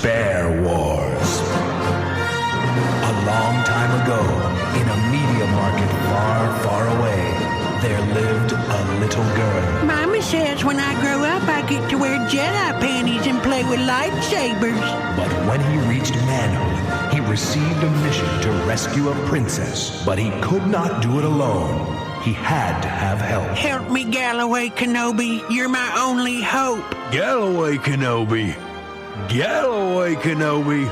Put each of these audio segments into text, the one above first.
Spare Wars. A long time ago, in a media market far, far away, there lived a little girl. Mama says when I grow up, I get to wear Jedi panties and play with lightsabers. But when he reached manhood, he received a mission to rescue a princess. But he could not do it alone. He had to have help. Help me, Galloway Kenobi. You're my only hope. Galloway Kenobi. Galloway Kenobi.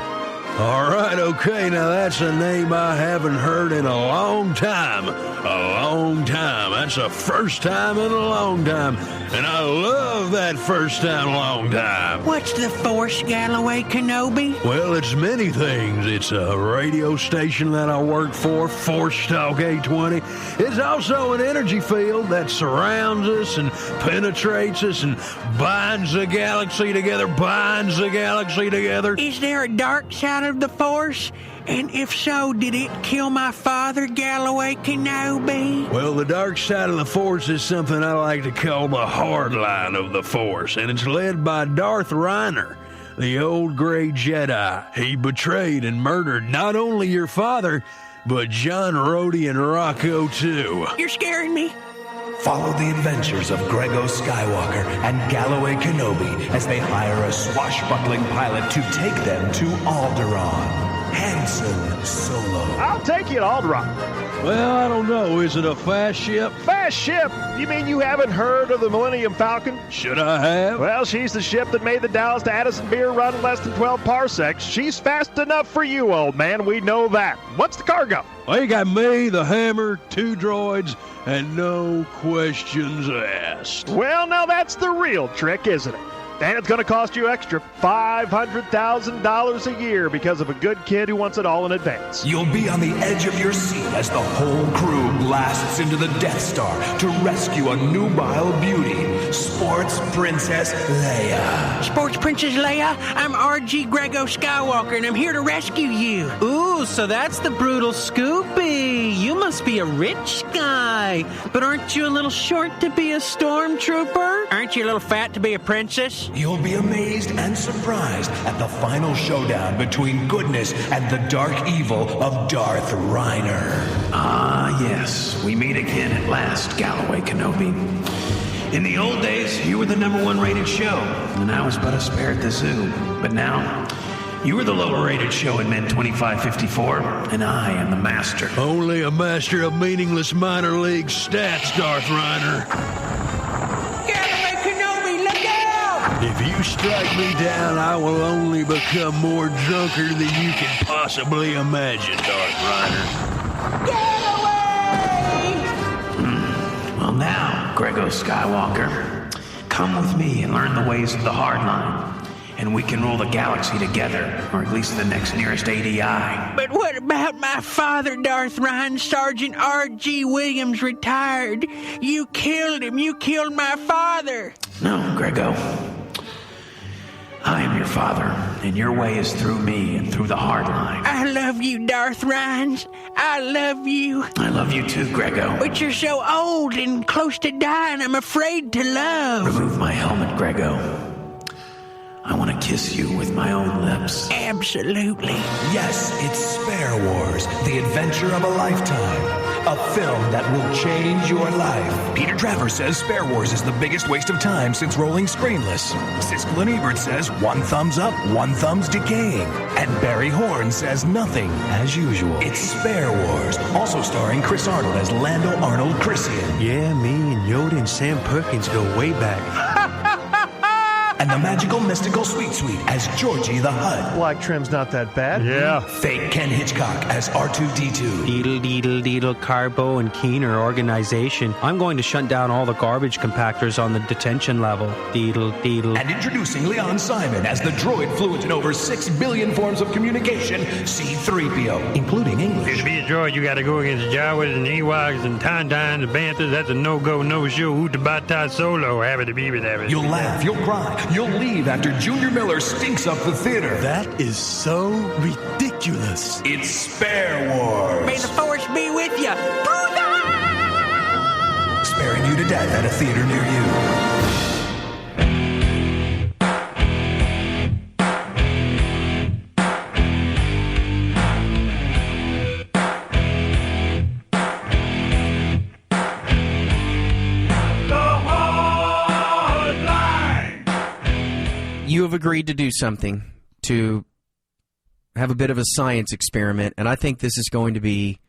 All right, okay, now that's a name I haven't heard in a long time. A long time. That's the first time in a long time. And I love that first time, long time. What's the Force, Galloway Kenobi? Well, it's many things. It's a radio station that I work for, Force Talk 820. It's also an energy field that surrounds us and penetrates us and binds the galaxy together, Is there a dark side of the Force? And if so, did it kill my father, Galloway Kenobi? Well, the dark side of the Force is something I like to call the hardline of the Force, and it's led by Darth Rhyner, the old gray Jedi. He betrayed and murdered not only your father, but John Rhodey and Rocco, too. You're scaring me. Follow the adventures of Grego Skywalker and Galloway Kenobi as they hire a swashbuckling pilot to take them to Alderaan. Han Solo. I'll take you to Alderaan. Well, I don't know. Is it a fast ship? Fast ship? You mean you haven't heard of the Millennium Falcon? Should I have? Well, she's the ship that made the Dallas to Addison beer run in less than 12 parsecs. She's fast enough for you, old man. We know that. What's the cargo? Well, you got me, the Hammer, 2 droids, and no questions asked. Well, now that's the real trick, isn't it? And it's going to cost you extra $500,000 a year because of a good kid who wants it all in advance. You'll be on the edge of your seat as the whole crew blasts into the Death Star to rescue a nubile beauty, Sports Princess Leia. Sports Princess Leia, I'm R.G. Grego Skywalker, and I'm here to rescue you. Ooh, so that's the brutal Scoopy. You must be a rich guy. But aren't you a little short to be a stormtrooper? Aren't you a little fat to be a princess? You'll be amazed and surprised at the final showdown between goodness and the dark evil of Darth Rhyner. Ah, yes. We meet again at last, Galloway Kenobi. In the old days, you were the #1 rated show, and I was but a spare at the zoo. But now, you are the lower rated show in Men 2554, and I am the master. Only a master of meaningless minor league stats, Darth Rhyner. If you strike me down, I will only become more drunker than you can possibly imagine, Darth Rhyner. Well, now, Grego Skywalker, come with me and learn the ways of the Hardline, and we can rule the galaxy together, or at least the next nearest ADI. But what about my father, Darth Rhyner? Sergeant R.G. Williams retired. You killed him. You killed my father. No, Grego. I am your father, and your way is through me and through the Hardline. I love you, Darth Rhynes. I love you. I love you too, Grego. But you're so old and close to dying, I'm afraid to love. Remove my helmet, Grego. I want to kiss you with my own lips. Absolutely. Yes, it's Spare Wars, the adventure of a lifetime. A film that will change your life. Peter Travers says Spare Wars is the biggest waste of time since rolling screenless. Siskel and Ebert says 1 thumbs up, 1 thumb's decaying. And Barry Horn says nothing as usual. It's Spare Wars, also starring Chris Arnold as Lando Arnold Christian. Yeah, me and Yoda and Sam Perkins go way back. And the magical, mystical Sweet as Georgie the Hutt. Black trim's not that bad. Yeah. Fake Ken Hitchcock as R2-D2. Deedle, Carbo and Keener organization. I'm going to shut down all the garbage compactors on the detention level. Deedle. And introducing Leon Simon as the droid fluent in over 6 billion forms of communication, C-3PO, including English. To be a droid, you gotta go against Jawas and Ewoks and Tauntauns and Banthas. That's a no-go, no-show. Utabatai Solo. Happy to be with it. You'll laugh, you'll cry, you'll leave after Junior Miller stinks up the theater. That is so ridiculous. It's Spare Wars. May the Force be with you. Sparing you to death at a theater near you. have agreed to do something to have a bit of a science experiment, and I think this is going to be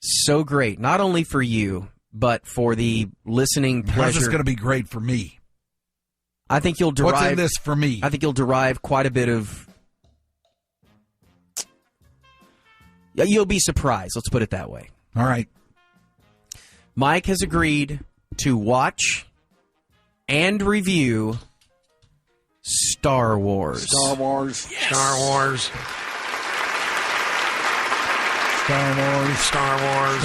so great, not only for you, but for the listening pleasure. How's this going to be great for me? I think you'll derive... What's in this for me? I think you'll derive quite a bit of... You'll be surprised, let's put it that way. All right. Mike has agreed to watch and review Star Wars. Star Wars. Yes. Star Wars. Star Wars. Star Wars.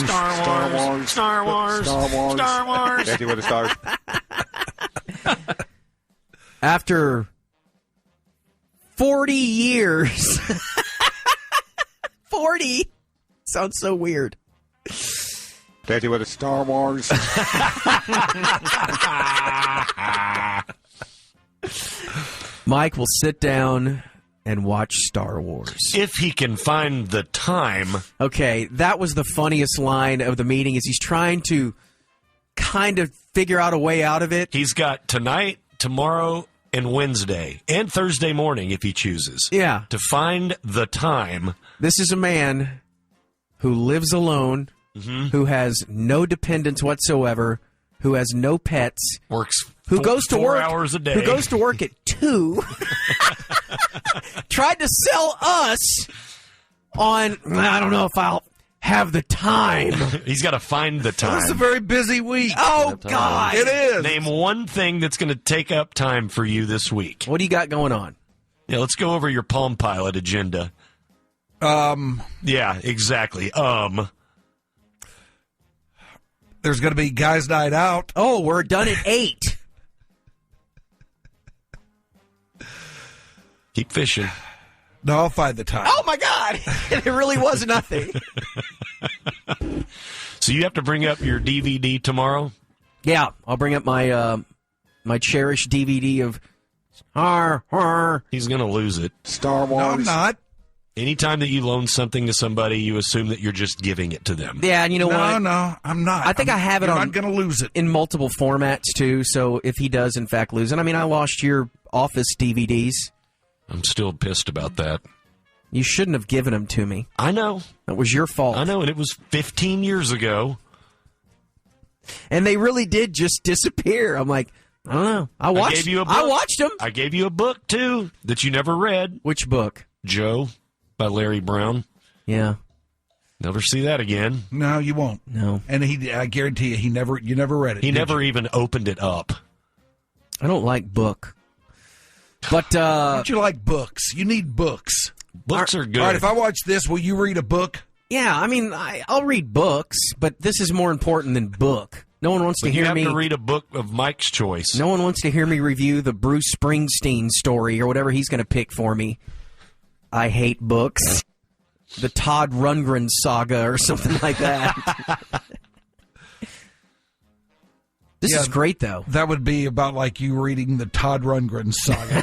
Star Wars. Star Wars. Star Wars. Star Wars. Star Wars. Dancing with the Stars. After 40 years. 40? Sounds so weird. Dancing with the Star Wars. Mike will sit down and watch Star Wars. If he can find the time. Okay, that was the funniest line of the meeting, is he's trying to kind of figure out a way out of it. He's got tonight, tomorrow, and Wednesday, and Thursday morning if he chooses. Yeah. To find the time. This is a man who lives alone, who has no dependents whatsoever, who has no pets, works who goes to 4 work hours a day, who goes to work at 2, tried to sell us on, I don't know if I'll have the time. He's got to find the time. This is a very busy week. Oh, God. It is. Name one thing that's going to take up time for you this week. What do you got going on? Yeah, let's go over your Palm Pilot agenda. Yeah, exactly. There's going to be Guys Night Out. Oh, we're done at 8. Keep fishing. No, I'll find the time. Oh, my God. It really was nothing. So you have to bring up your DVD tomorrow? Yeah, I'll bring up my my cherished DVD of Har. He's going to lose it. Star Wars. No, I'm not. Anytime that you loan something to somebody, you assume that you're just giving it to them. Yeah, and you know what? No, I'm not. I think I have it you're on. not going to lose it. In multiple formats, too, so if he does, in fact, lose it. I mean, I lost your Office DVDs. I'm still pissed about that. You shouldn't have given them to me. I know. That was your fault. I know, and it was 15 years ago. And they really did just disappear. I'm like, I don't know. I watched them. I gave you a book, too, that you never read. Which book? Joe, by Larry Brown. Yeah. Never see that again. No, you won't. No. And I guarantee you, you never read it. He never even opened it up. I don't like book. But, don't you like books? You need books. Books are good. All right, if I watch this, will you read a book? Yeah, I mean, I'll read books, but this is more important than book. No one wants to hear me. You have to read a book of Mike's choice. No one wants to hear me review the Bruce Springsteen story or whatever he's going to pick for me. I hate books. The Todd Rundgren saga or something like that. This is great, though. That would be about like you reading the Todd Rundgren saga.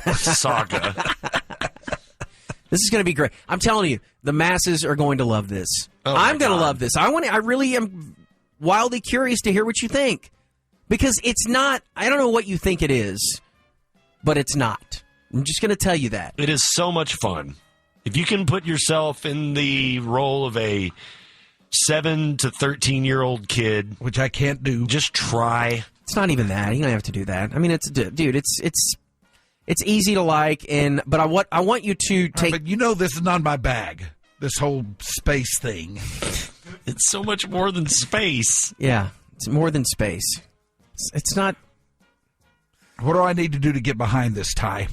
This is going to be great. I'm telling you, the masses are going to love this. Oh, I'm going to love this. I really am wildly curious to hear what you think. Because it's not, I don't know what you think it is, but it's not. I'm just going to tell you that. It is so much fun. If you can put yourself in the role of a 7 to 13-year-old kid, which I can't do, just try. It's not even that. You don't have to do that. I mean, it's easy to like, but I want you to take. But you know, this is not my bag. This whole space thing. It's so much more than space. Yeah, it's more than space. It's not. What do I need to do to get behind this, Ty?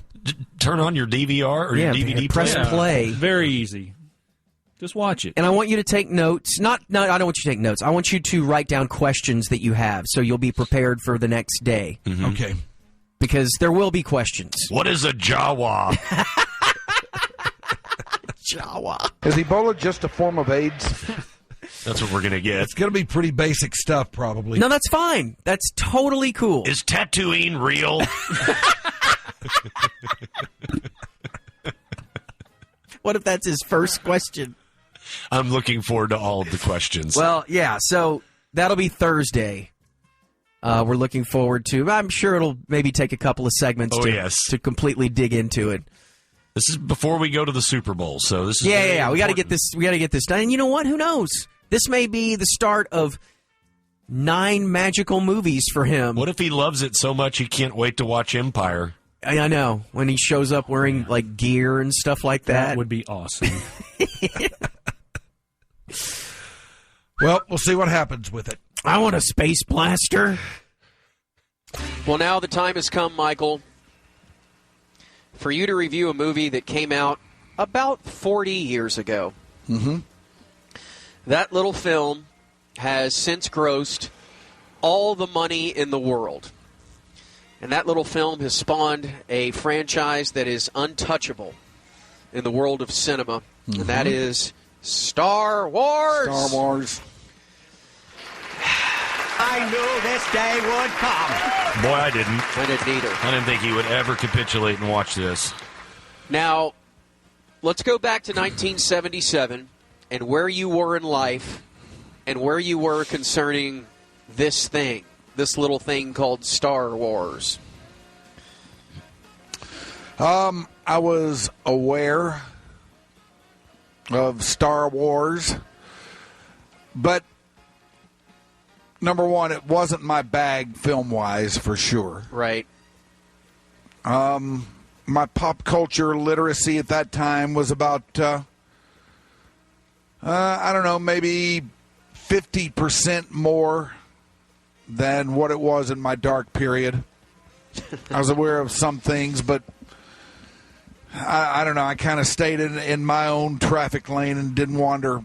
Turn on your DVR or your DVD press player. play. Very easy. Just watch it. And I want you to take notes. I don't want you to take notes. I want you to write down questions that you have so you'll be prepared for the next day. Mm-hmm. Okay. Because there will be questions. What is a Jawa? Jawa. Is Ebola just a form of AIDS? That's what we're going to get. It's going to be pretty basic stuff, probably. No, that's fine. That's totally cool. Is Tatooine real? What if that's his first question? I'm looking forward to all of the questions. Well, yeah, so that'll be Thursday. we're looking forward to. I'm sure it'll maybe take a couple of segments to completely dig into it. This is before we go to the Super Bowl, so this is yeah. We got to get this. We got to get this done. And you know what? Who knows? This may be the start of 9 magical movies for him. What if he loves it so much he can't wait to watch Empire? I know, when he shows up wearing like gear and stuff like that. That would be awesome. Well, we'll see what happens with it. I want a space blaster. Well, now the time has come, Michael, for you to review a movie that came out about 40 years ago. Mm-hmm. That little film has since grossed all the money in the world. And that little film has spawned a franchise that is untouchable in the world of cinema. Mm-hmm. And that is Star Wars. Star Wars. I knew this day would come. Boy, I didn't. I didn't either. I didn't think he would ever capitulate and watch this. Now, let's go back to 1977 and where you were in life and where you were concerning this thing, this little thing called Star Wars. I was aware of Star Wars, but number one, it wasn't my bag film-wise for sure. Right. My pop culture literacy at that time was about, I don't know, maybe 50% more than what it was in my dark period. I was aware of some things, but I don't know. I kind of stayed in my own traffic lane and didn't wander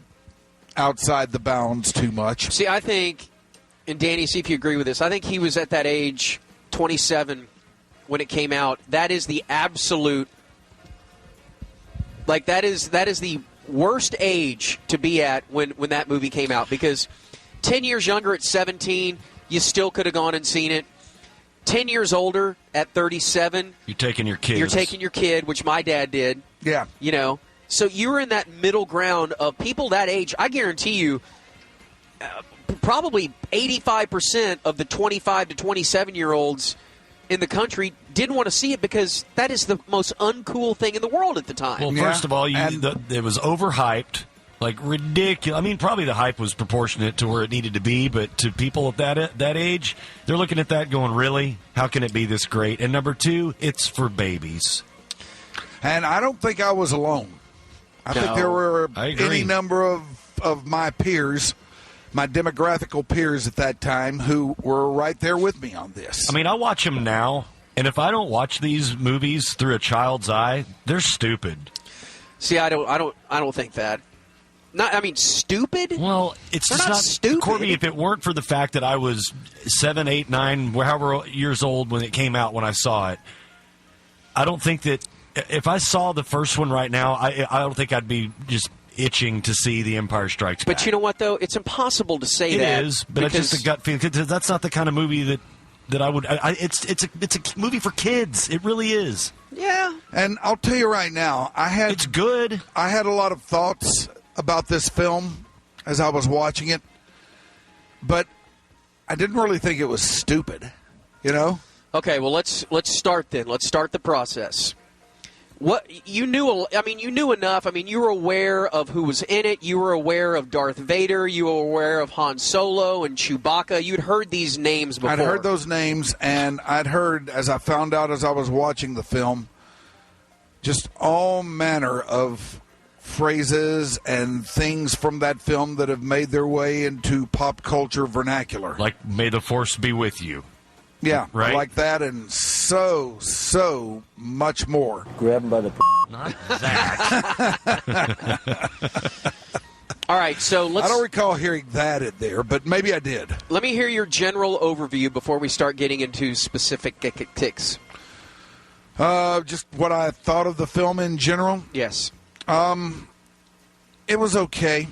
outside the bounds too much. See, I think, and Danny, see if you agree with this, I think he was at that age, 27, when it came out. That is the absolute, like, that is the worst age to be at when that movie came out, because 10 years younger at 17, you still could have gone and seen it. 10 years older at 37, you're taking your kids. You're taking your kid, which my dad did. Yeah. You know, so you were in that middle ground of people that age. I guarantee you, probably 85% of the 25 to 27-year-olds in the country didn't want to see it because that is the most uncool thing in the world at the time. Well, first of all, it was overhyped, like ridiculous. I mean, probably the hype was proportionate to where it needed to be, but to people at that age, they're looking at that going, really? How can it be this great? And number two, it's for babies. And I don't think I was alone. I think there were any number of my peers, my demographical peers at that time, who were right there with me on this. I mean, I watch them now, and if I don't watch these movies through a child's eye, they're stupid. See, I don't think that. Stupid? Well, it's just not stupid. Corby, if it weren't for the fact that I was 7, 8, 9, however years old when it came out, when I saw it, I don't think that if I saw the first one right now, I don't think I'd be just itching to see The Empire Strikes Back. But you know what, though? It's impossible to say that. It is, but it's just a gut feeling. That's not the kind of movie that I would. It's a movie for kids. It really is. Yeah. And I'll tell you right now, it's good. I had a lot of thoughts about this film as I was watching it, but I didn't really think it was stupid, you know? Okay, well, let's start then. Let's start the process. What you knew enough. I mean, you were aware of who was in it. You were aware of Darth Vader. You were aware of Han Solo and Chewbacca. You'd heard these names before. I'd heard those names, and I'd heard, as I found out as I was watching the film, just all manner of phrases and things from that film that have made their way into pop culture vernacular. Like, may the Force be with you. Yeah, right? Like that, and so much more. Grab him by the... Not that. All right, so let's... I don't recall hearing that in there, but maybe I did. Let me hear your general overview before we start getting into specific ticks. Just what I thought of the film in general? Yes. It was okay.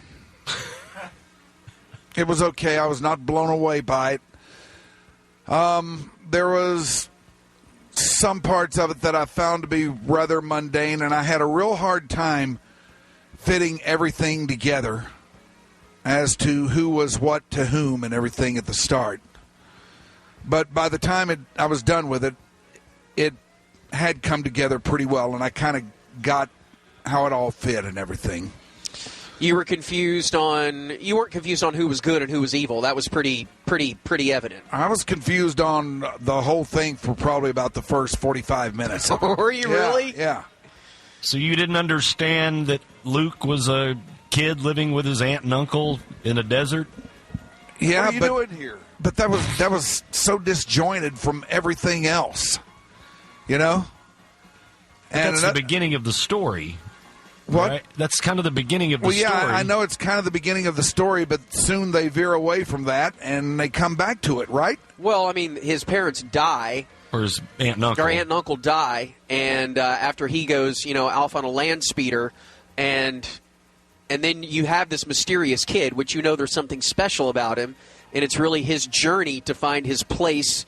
It was okay. I was not blown away by it. There was some parts of it that I found to be rather mundane, and I had a real hard time fitting everything together as to who was what to whom and everything at the start. But by the time I was done with it, it had come together pretty well, and I kind of got how it all fit and everything. You weren't confused on who was good and who was evil. That was pretty evident. I was confused on the whole thing for probably about the first 45 minutes. Were you really? Yeah. So you didn't understand that Luke was a kid living with his aunt and uncle in a desert? Yeah, what are you doing here? But that was so disjointed from everything else, you know. And that's the beginning of the story. What? Right? That's kind of the beginning of the story. Well, yeah, I know it's kind of the beginning of the story, but soon they veer away from that and they come back to it, right? Well, I mean, his parents die. Or his aunt and uncle. Our aunt and uncle die, and after he goes, off on a land speeder, and then you have this mysterious kid, which there's something special about him, and it's really his journey to find his place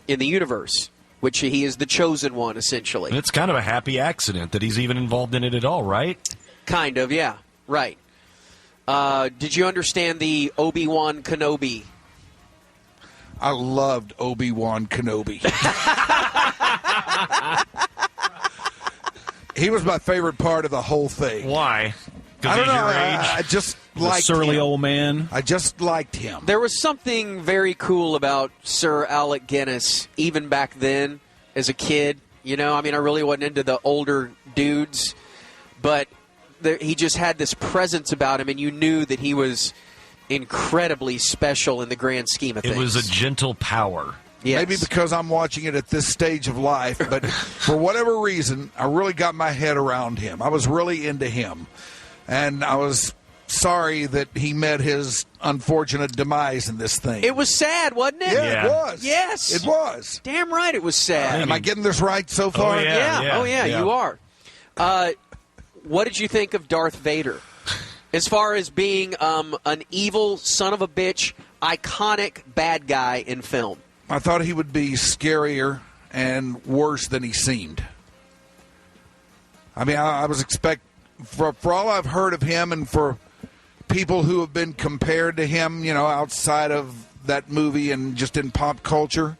in the universe, which he is the chosen one, essentially. And it's kind of a happy accident that he's even involved in it at all, right? Kind of, yeah. Right. Did you understand the Obi-Wan Kenobi? I loved Obi-Wan Kenobi. He was my favorite part of the whole thing. Why? I don't know. I just liked surly him. old man. I just liked him. There was something very cool about Sir Alec Guinness, even back then, as a kid. I really wasn't into the older dudes, but he just had this presence about him, and you knew that he was incredibly special in the grand scheme of things. It was a gentle power. Yes. Maybe because I'm watching it at this stage of life, but for whatever reason, I really got my head around him. I was really into him. And I was sorry that he met his unfortunate demise in this thing. It was sad, wasn't it? Yeah, it was. Yes. It was. Damn right it was sad. Am I getting this right so far? Oh, yeah, you are. What did you think of Darth Vader? As far as being an evil, son of a bitch, iconic bad guy in film. I thought he would be scarier and worse than he seemed. I mean, I was for all I've heard of him and for people who have been compared to him, outside of that movie and just in pop culture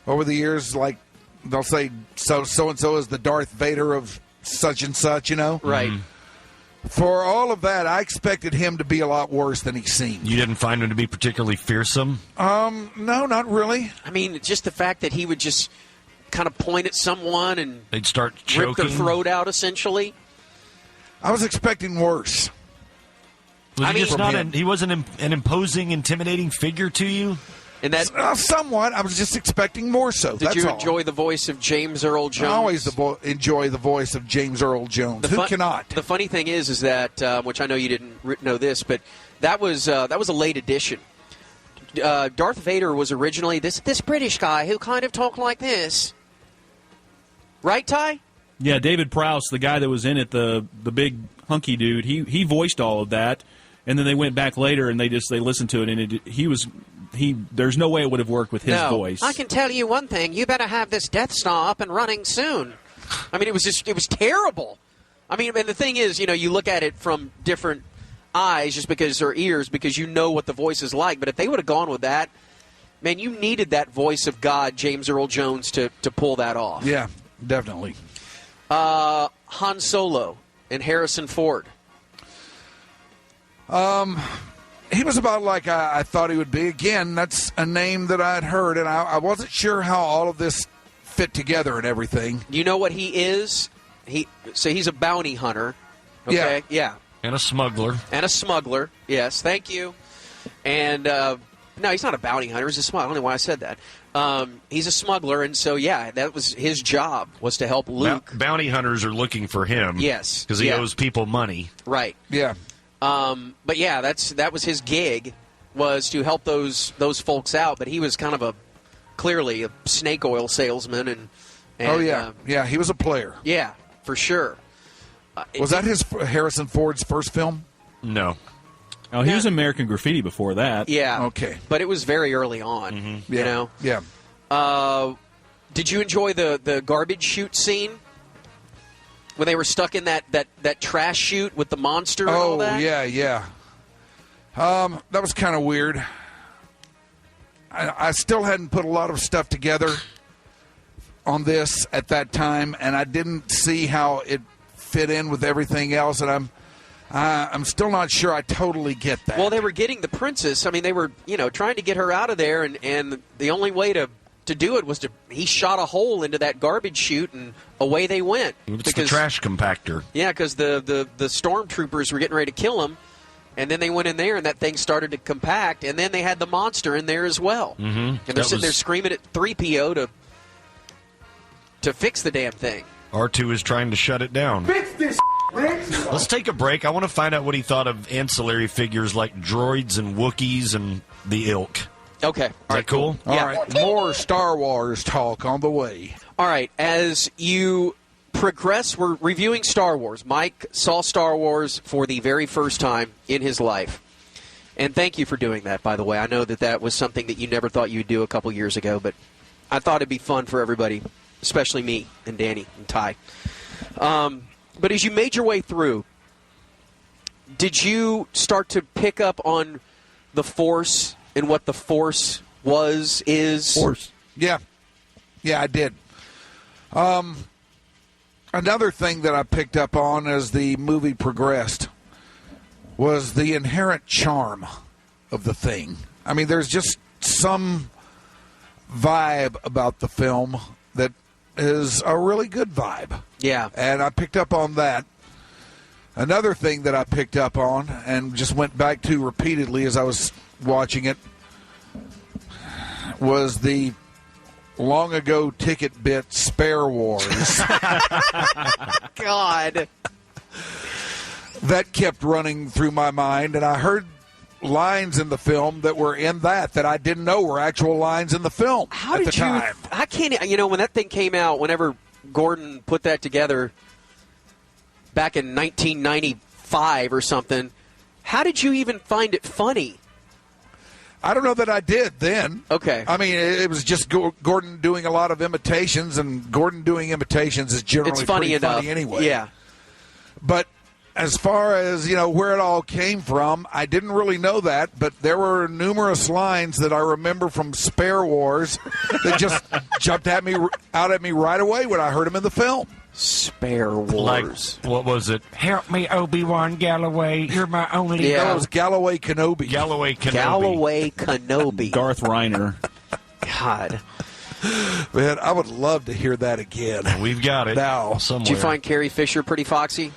over the years, like they'll say so-and-so is the Darth Vader of such and such, Right. Mm-hmm. For all of that, I expected him to be a lot worse than he seemed. You didn't find him to be particularly fearsome? No, not really. I mean, just the fact that he would just kind of point at someone and they'd start choking. Rip their throat out, essentially. I was expecting worse. He wasn't an imposing, intimidating figure to you? And that somewhat. I was just expecting more so. Did you enjoy the voice of James Earl Jones? I always enjoy the voice of James Earl Jones. Who cannot? The funny thing is that, which I know you didn't know this, but that was a late addition. Darth Vader was originally this British guy who kind of talked like this. Right, Ty? Yeah, David Prowse, the guy that was in it, the big hunky dude, he voiced all of that, and then they went back later and they listened to it, and there's no way it would have worked with his voice. I can tell you one thing: you better have this Death Star up and running soon. I mean, it was terrible. I mean, and the thing is, you look at it from different eyes or ears because you know what the voice is like. But if they would have gone with that, man, you needed that voice of God, James Earl Jones, to pull that off. Yeah, definitely. Han Solo and Harrison Ford. He was about like I thought he would be. Again, that's a name that I'd heard, and I wasn't sure how all of this fit together and everything. You know what he is? He's a bounty hunter. Okay? Yeah. And a smuggler. Yes, thank you. And no, he's not a bounty hunter. He's a smuggler. I don't know why I said that. He's a smuggler, and so, yeah, that was his job, was to help Luke. Bounty hunters are looking for him. Yes. Because he owes people money. Right. Yeah. But, yeah, that was his gig, was to help those folks out. But he was kind of clearly a snake oil salesman. And oh, yeah. Yeah, he was a player. Yeah, for sure. Was that Harrison Ford's first film? No. Oh, he was American Graffiti before that. Yeah. Okay. But it was very early on, Mm-hmm. you know? Yeah. Did you enjoy the garbage chute scene? When they were stuck in that trash chute with the monster and all that? Oh, yeah. That was kind of weird. I still hadn't put a lot of stuff together on this at that time, and I didn't see how it fit in with everything else, and I'm still not sure I totally get that. Well, they were getting the princess. I mean, they were, trying to get her out of there, and the only way to do it was he shot a hole into that garbage chute, and away they went. It's the trash compactor. Yeah, because the stormtroopers were getting ready to kill him, and then they went in there, and that thing started to compact, and then they had the monster in there as well. Mm-hmm. And they're sitting there screaming at 3PO to fix the damn thing. R2 is trying to shut it down. Fix this, Rich. Let's take a break. I want to find out what he thought of ancillary figures like droids and Wookiees and the ilk. Okay. Is that cool? All right. More Star Wars talk on the way. All right. As you progress, we're reviewing Star Wars. Mike saw Star Wars for the very first time in his life. And thank you for doing that, by the way. I know that was something that you never thought you'd do a couple years ago, but I thought it'd be fun for everybody, especially me and Danny and Ty. But as you made your way through, did you start to pick up on the Force and what the Force is? Force. Yeah, I did. Another thing that I picked up on as the movie progressed was the inherent charm of the thing. I mean, there's just some vibe about the film that is a really good vibe. Yeah. And I picked up on that. Another thing that I picked up on and just went back to repeatedly as I was watching it was the long ago ticket bit Spare Wars. God. That kept running through my mind, and I heard lines in the film that were in that I didn't know were actual lines in the film at the time. I can't, when that thing came out, whenever Gordon put that together back in 1995 or something, how did you even find it funny? I don't know that I did then. Okay. I mean, it was just Gordon doing a lot of imitations, and Gordon doing imitations is generally funny anyway. Yeah. But as far as, where it all came from, I didn't really know that, but there were numerous lines that I remember from Spare Wars that just jumped out at me right away when I heard them in the film. Spare Wars. Like, what was it? Help me, Obi-Wan Galloway. You're my only... Yeah, that was Galloway Kenobi. Galloway Kenobi. Darth Rhyner. God. Man, I would love to hear that again. We've got it now. Somewhere. Did you find Carrie Fisher pretty foxy?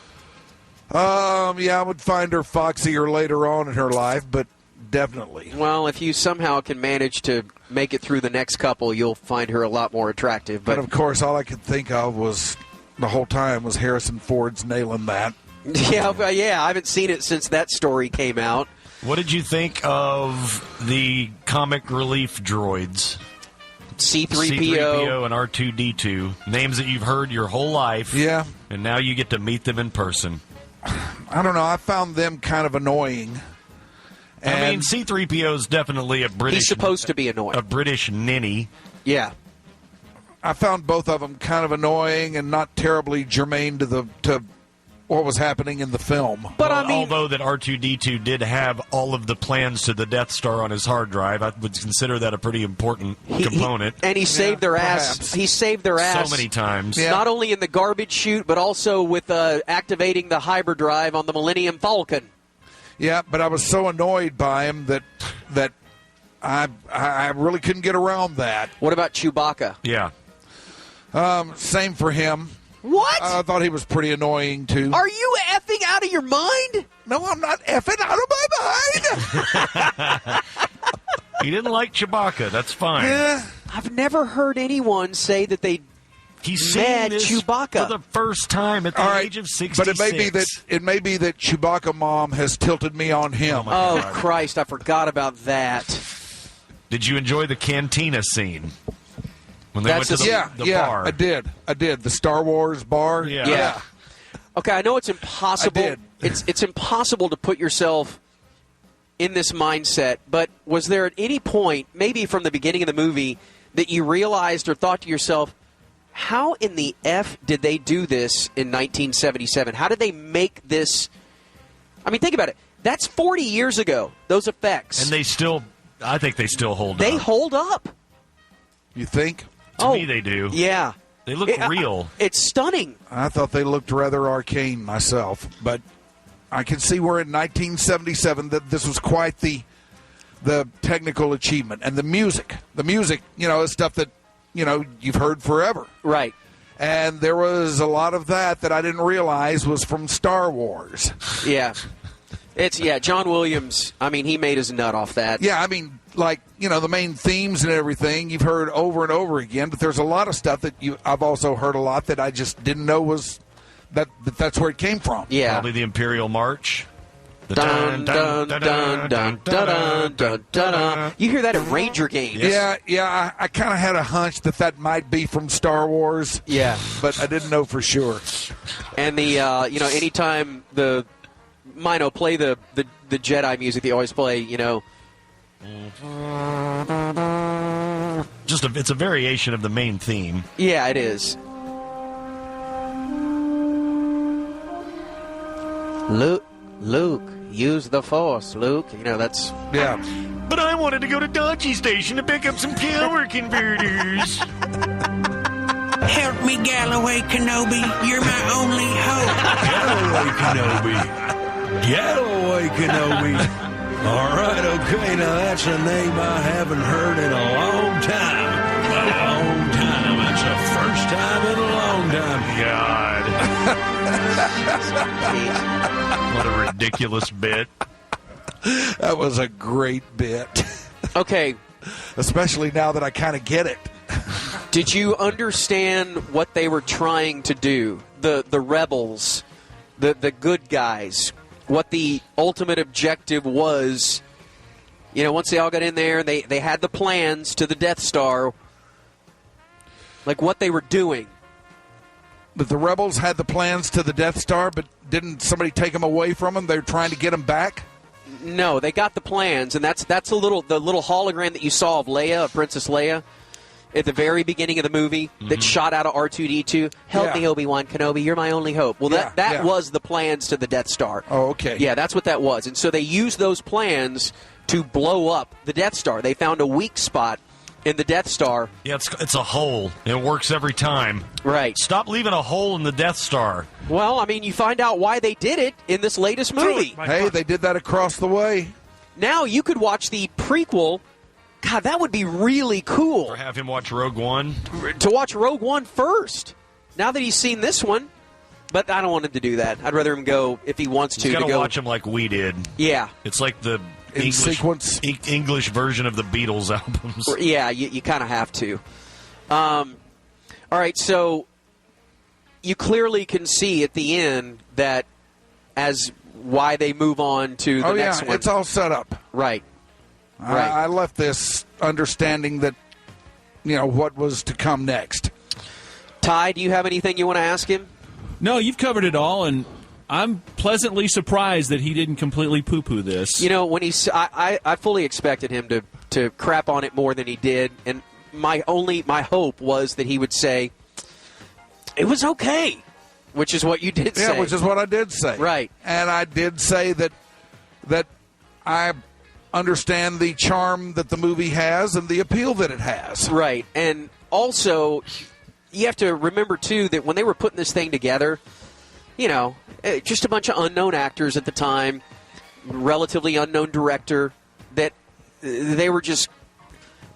Yeah, I would find her foxier later on in her life, but definitely. Well, if you somehow can manage to make it through the next couple, you'll find her a lot more attractive. But of course, all I could think of was the whole time was Harrison Ford's nailing that. Yeah, I haven't seen it since that story came out. What did you think of the comic relief droids? C-3PO and R2-D2, names that you've heard your whole life. Yeah. And now you get to meet them in person. I don't know. I found them kind of annoying. I mean, C-3PO is definitely a British... He's supposed to be annoying. A British ninny. Yeah. I found both of them kind of annoying and not terribly germane to what was happening in the film. But I mean, although that R2-D2 did have all of the plans to the Death Star on his hard drive, I would consider that a pretty important component. He saved their ass. He saved their ass so many times. Yeah. Not only in the garbage chute, but also with activating the hyperdrive on the Millennium Falcon. Yeah, but I was so annoyed by him that I really couldn't get around that. What about Chewbacca? Yeah. Same for him. What? I thought he was pretty annoying, too. Are you effing out of your mind? No, I'm not effing out of my mind. He didn't like Chewbacca. That's fine. Yeah. I've never heard anyone say that they mad Chewbacca for the first time at the age of 66. But it may be that Chewbacca Mom has tilted me on him. Oh Christ, I forgot about that. Did you enjoy the cantina scene? When they went to the bar. I did. The Star Wars bar. Yeah. Okay, I know it's impossible. It's impossible to put yourself in this mindset, but was there at any point, maybe from the beginning of the movie, that you realized or thought to yourself, how in the F did they do this in 1977? How did they make this? I mean, think about it. That's 40 years ago, those effects. And they still I think they still hold up. They hold up. You think? To me, they do. Yeah. They look real. It's stunning. I thought they looked rather arcane myself, but I can see where in 1977 that this was quite the technical achievement. And the music, is stuff that, you've heard forever. Right. And there was a lot of that I didn't realize was from Star Wars. Yeah. John Williams, he made his nut off that. Yeah, the main themes and everything you've heard over and over again, but there's a lot of stuff that I've also heard a lot that I just didn't know was that's where it came from. Yeah. Probably the Imperial March. The dun, dun, dun, dun, dun, dun, dun, dun. You hear that at Ranger games. Yeah, I kind of had a hunch that might be from Star Wars. Yeah. But I didn't know for sure. And the, anytime the Mino play the Jedi music, they always play, it's a variation of the main theme. Yeah, it is. Luke, use the Force, Luke. That's... Yeah. But I wanted to go to Dodgy Station to pick up some power converters. Help me, Galloway Kenobi. You're my only hope. Galloway Kenobi. All right, okay, now that's a name I haven't heard in a long time. That's the first time in a long time. God. What a ridiculous bit. That was a great bit. Okay. Especially now that I kind of get it. Did you understand what they were trying to do? The rebels, the good guys, what the ultimate objective was. Once they all got in there, they had the plans to the Death Star, like what they were doing. But the rebels had the plans to the Death Star, but didn't somebody take them away from them? They're trying to get them back? No, they got the plans, and that's the little hologram that you saw of Leia, of Princess Leia, at the very beginning of the movie that shot out of R2-D2. Help me, Obi-Wan Kenobi, you're my only hope. Well, that was the plans to the Death Star. Oh, okay. Yeah, that's what that was. And so they used those plans to blow up the Death Star. They found a weak spot in the Death Star. Yeah, it's a hole. It works every time. Right. Stop leaving a hole in the Death Star. Well, you find out why they did it in this latest movie. Hey, they did that across the way. Now you could watch the prequel. God, that would be really cool. Or have him watch Rogue One. To watch Rogue One first. Now that he's seen this one. But I don't want him to do that. I'd rather him go, if he wants to. He's got to watch him like we did. Yeah. It's like the English version of the Beatles albums. Yeah, you kind of have to. All right, so you clearly can see at the end that as why they move on to the next one. It's all set up. Right. I left this understanding that, what was to come next. Ty, do you have anything you want to ask him? No, you've covered it all, and I'm pleasantly surprised that he didn't completely poo-poo this. When I fully expected him to crap on it more than he did, and my hope was that he would say it was okay, which is what you did say. Yeah, which is what I did say. Right. And I did say that I understand the charm that the movie has and the appeal that it has. Right. And also, you have to remember, too, that when they were putting this thing together, just a bunch of unknown actors at the time, relatively unknown director, that they were just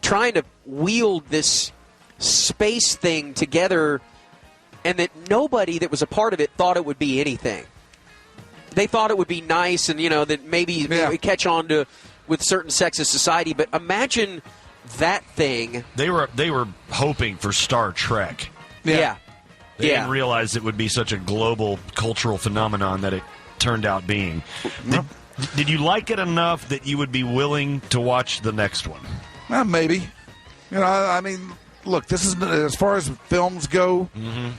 trying to wield this space thing together, and that nobody that was a part of it thought it would be anything. They thought it would be nice and, that maybe it would catch on to with certain sects of society, but imagine that thing. They were hoping for Star Trek. Yeah. They didn't realize it would be such a global cultural phenomenon that it turned out being. Did you like it enough that you would be willing to watch the next one? Maybe. Look, this is as far as films go. Mm-hmm.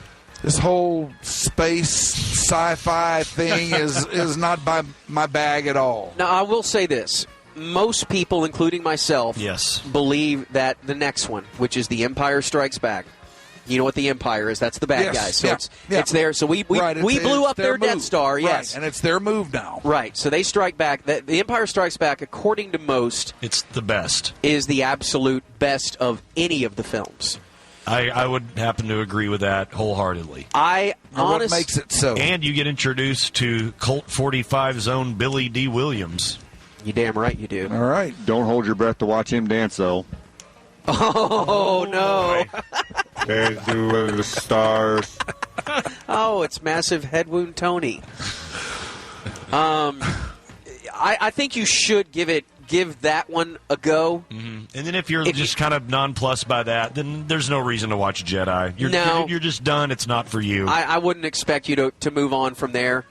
This whole space sci-fi thing is not my bag at all. Now, I will say this. Most people, including myself, believe that the next one, which is The Empire Strikes Back, You know what the Empire is? That's the bad Yes, guys. So yeah, it's there. So we Right, blew up their move. Death Star. Yes, Right, and it's their move now. Right. So they strike back. The Empire Strikes Back, according to most, it's the best. Is the absolute best of any of the films. I would happen to agree with that wholeheartedly. What makes it so? And you get introduced to Colt 45's own Billy D. Williams. You damn right you do. All right. Don't hold your breath to watch him dance, though. Oh, no. Dance to the stars. Oh, it's Massive Head Wound Tony. I think you should give that one a go. Mm-hmm. And then if you're just kind of nonplussed by that, then there's no reason to watch Jedi. You're just done. It's not for you. I wouldn't expect you to move on from there.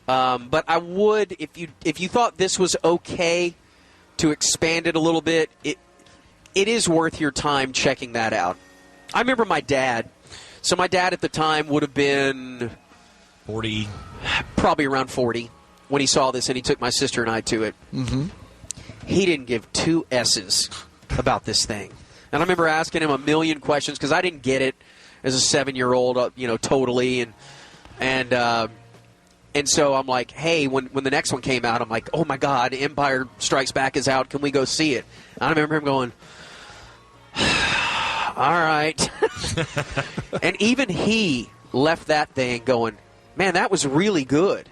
But I would, if you thought this was okay to expand it a little bit, it is worth your time checking that out. I remember my dad. So my dad at the time would have been 40, probably around 40 when he saw this, and he took my sister and I to it. Mm-hmm. He didn't give two S's about this thing. And I remember asking him a million questions because I didn't get it as a 7-year-old, totally. And so I'm like, hey, when the next one came out, I'm like, oh, my God, Empire Strikes Back is out. Can we go see it? And I remember him going, all right. And even he left that thing going, man, that was really good.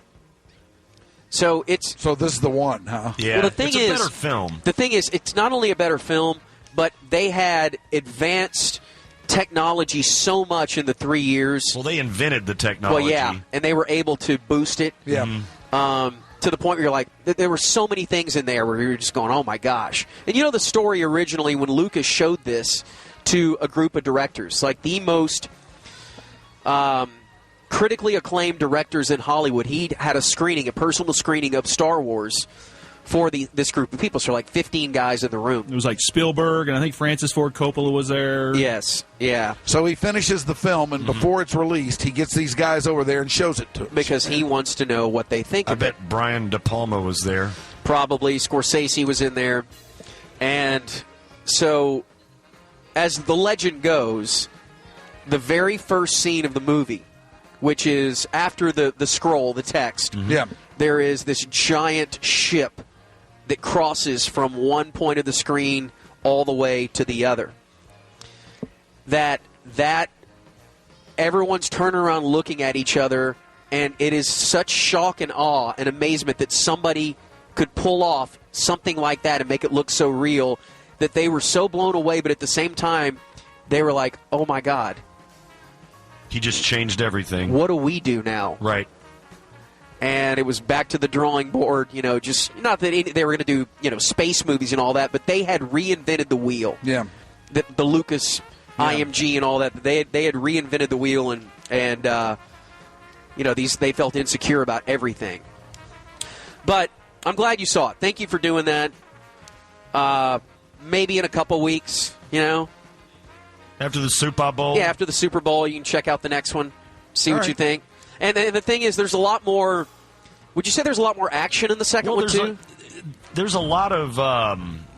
So this is the one, huh? Yeah, well, it's a better film. The thing is, it's not only a better film, but they had advanced technology so much in the 3 years. Well, they invented the technology. Well, yeah, and they were able to boost it. Yeah. To the point where you're like, there were so many things in there where you're just going, oh my gosh. And the story originally when Lucas showed this to a group of directors, like the most critically acclaimed directors in Hollywood, he had a personal screening of Star Wars for this group of people. So like 15 guys in the room. It was like Spielberg, and I think Francis Ford Coppola was there. Yes, yeah. So he finishes the film, and before it's released, he gets these guys over there and shows it to them. Because he wants to know what they think of it. I bet Brian De Palma was there. Probably. Scorsese was in there. And so, as the legend goes, the very first scene of the movie, which is after the scroll, the text, there is this giant ship that crosses from one point of the screen all the way to the other. That everyone's turning around looking at each other, and it is such shock and awe and amazement that somebody could pull off something like that and make it look so real that they were so blown away, but at the same time, they were like, oh my God. He just changed everything. What do we do now? Right. And it was back to the drawing board, just not that they were going to do, space movies and all that, but they had reinvented the wheel. Yeah. The Lucas IMG and all that, they had reinvented the wheel, and they felt insecure about everything. But I'm glad you saw it. Thank you for doing that. Maybe in a couple weeks, After the Super Bowl? Yeah, after the Super Bowl, you can check out the next one, see All what right. you think. And the thing is, there's a lot more. Would you say there's a lot more action in the second one, too? There's a lot of.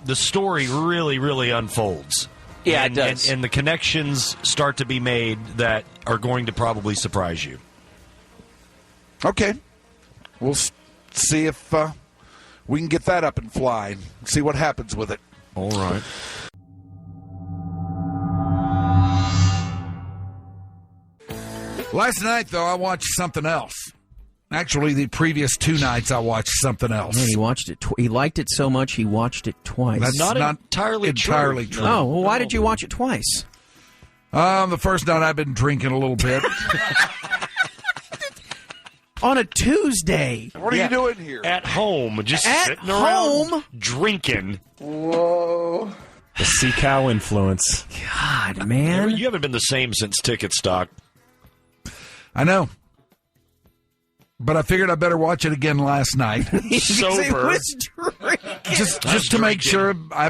The story really, really unfolds. Yeah, it does. And the connections start to be made that are going to probably surprise you. Okay. We'll see if we can get that up and fly and see what happens with it. All right. Last night, though, I watched something else. Actually, the previous 2 nights, I watched something else. Man, he watched it. He liked it so much, he watched it twice. That's not entirely true. Oh, well, why did you watch it twice? The first night, I've been drinking a little bit. On a Tuesday. What are you doing here? At home. Just At sitting around home? drinking. Whoa. The sea cow influence. God, man. You haven't been the same since Ticket Stock. I know. But I figured I better watch it again last night. Sober. Just to make sure I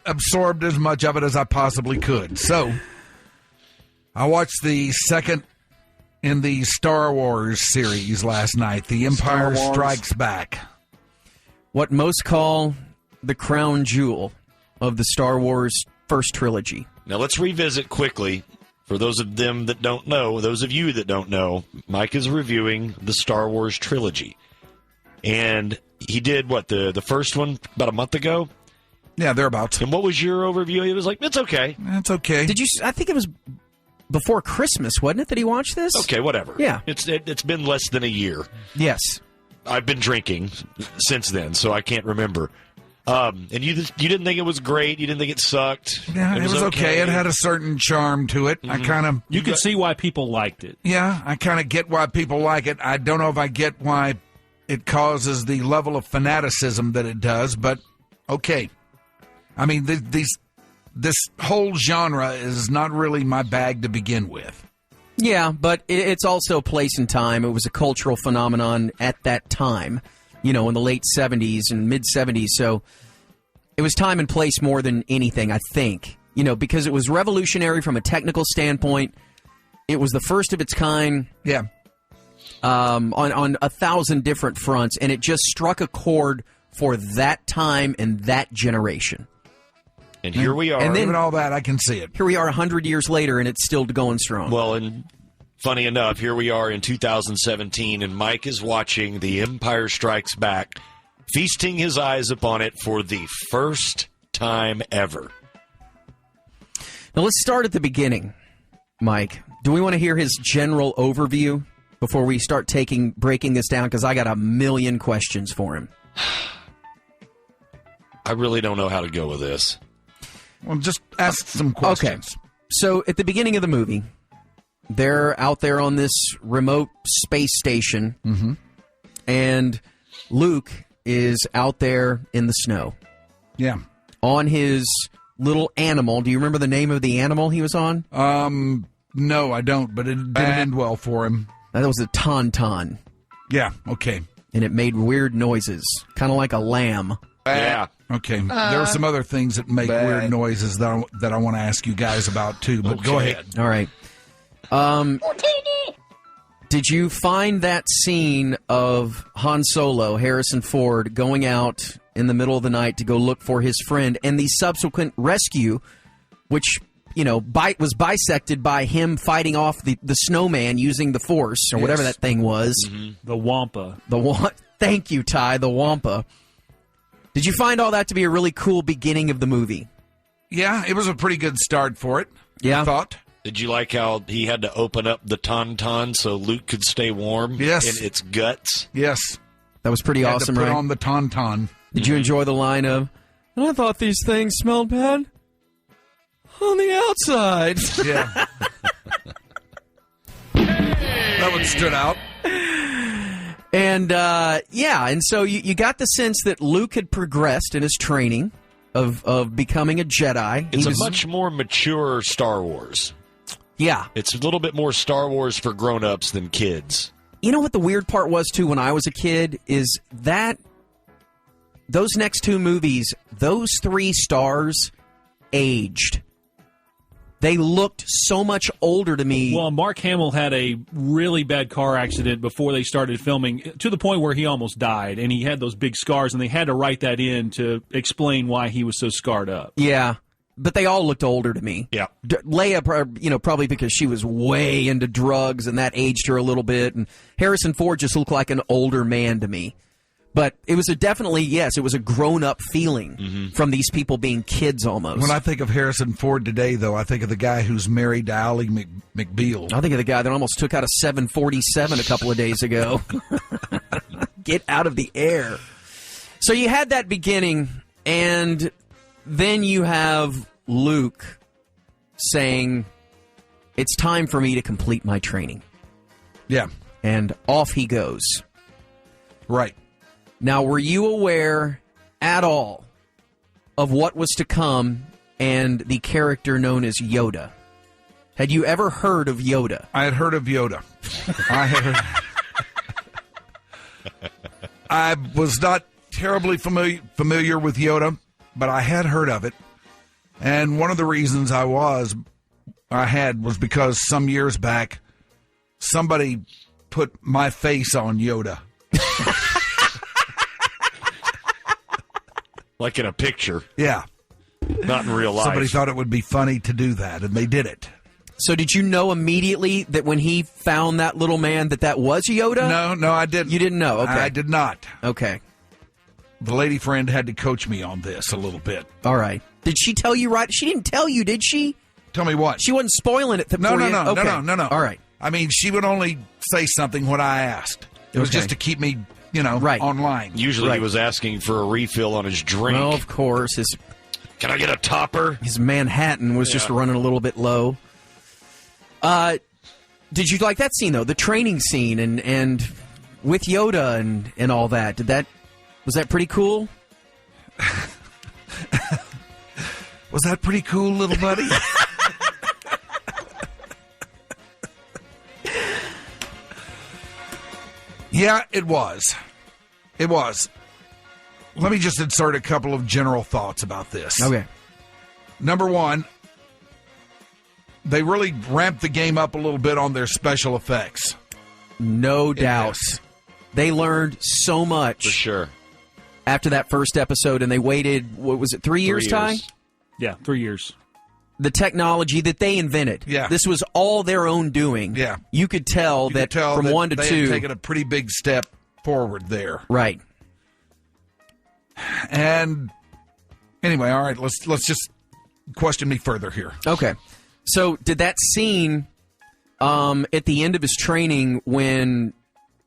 absorbed as much of it as I possibly could. So, I watched the second in the Star Wars series last night, The Empire Strikes Back. What most call the crown jewel of the Star Wars first trilogy. Now let's revisit quickly For those of them that don't know, those of you that don't know, Mike is reviewing the Star Wars trilogy. And he did, the first one about a month ago? Yeah, thereabouts. And what was your overview? He was like, it's okay. It's okay. Did you? I think it was before Christmas, wasn't it, that he watched this? Okay, whatever. Yeah. It's been less than a year. Yes. I've been drinking since then, so I can't remember. And you didn't think it was great. You didn't think it sucked. Yeah, it was okay. It had a certain charm to it. Mm-hmm. I kind of... You could see why people liked it. Yeah, I kind of get why people like it. I don't know if I get why it causes the level of fanaticism that it does, but okay. I mean, this whole genre is not really my bag to begin with. Yeah, but it's also place and time. It was a cultural phenomenon at that time, in the late 70s and mid-70s. So it was time and place more than anything, I think. Because it was revolutionary from a technical standpoint. It was the first of its kind. Yeah. On 1,000 different fronts, and it just struck a chord for that time and that generation. And here we are. And then, even all that, I can see it. Here we are 100 years later, and it's still going strong. Well, and funny enough, here we are in 2017, and Mike is watching The Empire Strikes Back, feasting his eyes upon it for the first time ever. Now, let's start at the beginning, Mike. Do we want to hear his general overview before we start breaking this down? Because I got a million questions for him. I really don't know how to go with this. Well, just ask some questions. Okay. So, at the beginning of the movie, they're out there on this remote space station, and Luke is out there in the snow. Yeah. On his little animal. Do you remember the name of the animal he was on? No, I don't, but it didn't end well for him. That was a tauntaun. Yeah, okay. And it made weird noises, kind of like a lamb. Yeah. Okay. There are some other things that make weird noises that I want to ask you guys about, too, but go ahead. All right. Did you find that scene of Han Solo, Harrison Ford, going out in the middle of the night to go look for his friend, and the subsequent rescue, which, was bisected by him fighting off the snowman using the Force, or whatever that thing was? Mm-hmm. The Wampa. Thank you, Ty, the Wampa. Did you find all that to be a really cool beginning of the movie? Yeah, it was a pretty good start for it. Yeah. I thought. Did you like how he had to open up the tauntaun so Luke could stay warm in its guts? Yes. That was pretty awesome, right? Put on the tauntaun. Did you enjoy the line of, and I thought these things smelled bad on the outside? Yeah. That one stood out. And, and so you got the sense that Luke had progressed in his training of becoming a Jedi. It's a much more mature Star Wars. Yeah. It's a little bit more Star Wars for grown-ups than kids. You know what the weird part was, too, when I was a kid, is that those next two movies, those three stars aged. They looked so much older to me. Well, Mark Hamill had a really bad car accident before they started filming, to the point where he almost died, and he had those big scars, and they had to write that in to explain why he was so scarred up. Yeah, but they all looked older to me. Yeah. Leia, probably because she was way into drugs, and that aged her a little bit, and Harrison Ford just looked like an older man to me. But it was it was a grown-up feeling from these people being kids almost. When I think of Harrison Ford today, though, I think of the guy who's married to Ally McBeal. I think of the guy that almost took out a 747 a couple of days ago. Get out of the air. So you had that beginning, and then you have Luke saying, it's time for me to complete my training. Yeah. And off he goes. Right. Now, were you aware at all of what was to come and the character known as Yoda? Had you ever heard of Yoda? I had heard of Yoda. I was not terribly familiar with Yoda, but I had heard of it. And one of the reasons I was because some years back, somebody put my face on Yoda. Like in a picture. Yeah. Not in real life. Somebody thought it would be funny to do that, and they did it. So did you know immediately that when he found that little man that was Yoda? No, I didn't. You didn't know? Okay. I did not. Okay. The lady friend had to coach me on this a little bit. All right. Did she tell you right? She didn't tell you, did she? Tell me what? She wasn't spoiling it. No. Okay. No. All right. I mean, she would only say something when I asked. It was just to keep me, online. Usually he was asking for a refill on his drink. Well, of course. Can I get a topper? His Manhattan was just running a little bit low. Did you like that scene, though? The training scene and with Yoda and all that. Was that pretty cool? Was that pretty cool, little buddy? Yeah, it was. It was. Let me just insert a couple of general thoughts about this. Okay. Number one, they really ramped the game up a little bit on their special effects. No doubt. They learned so much. For sure. After that first episode, and they waited, what was it, 3 years, Ty? Yeah, 3 years. The technology that they invented. Yeah. This was all their own doing. Yeah. You could tell from 1 to 2. They had taken a pretty big step forward there. Right. And anyway, all right, let's just question me further here. Okay. So did that scene at the end of his training when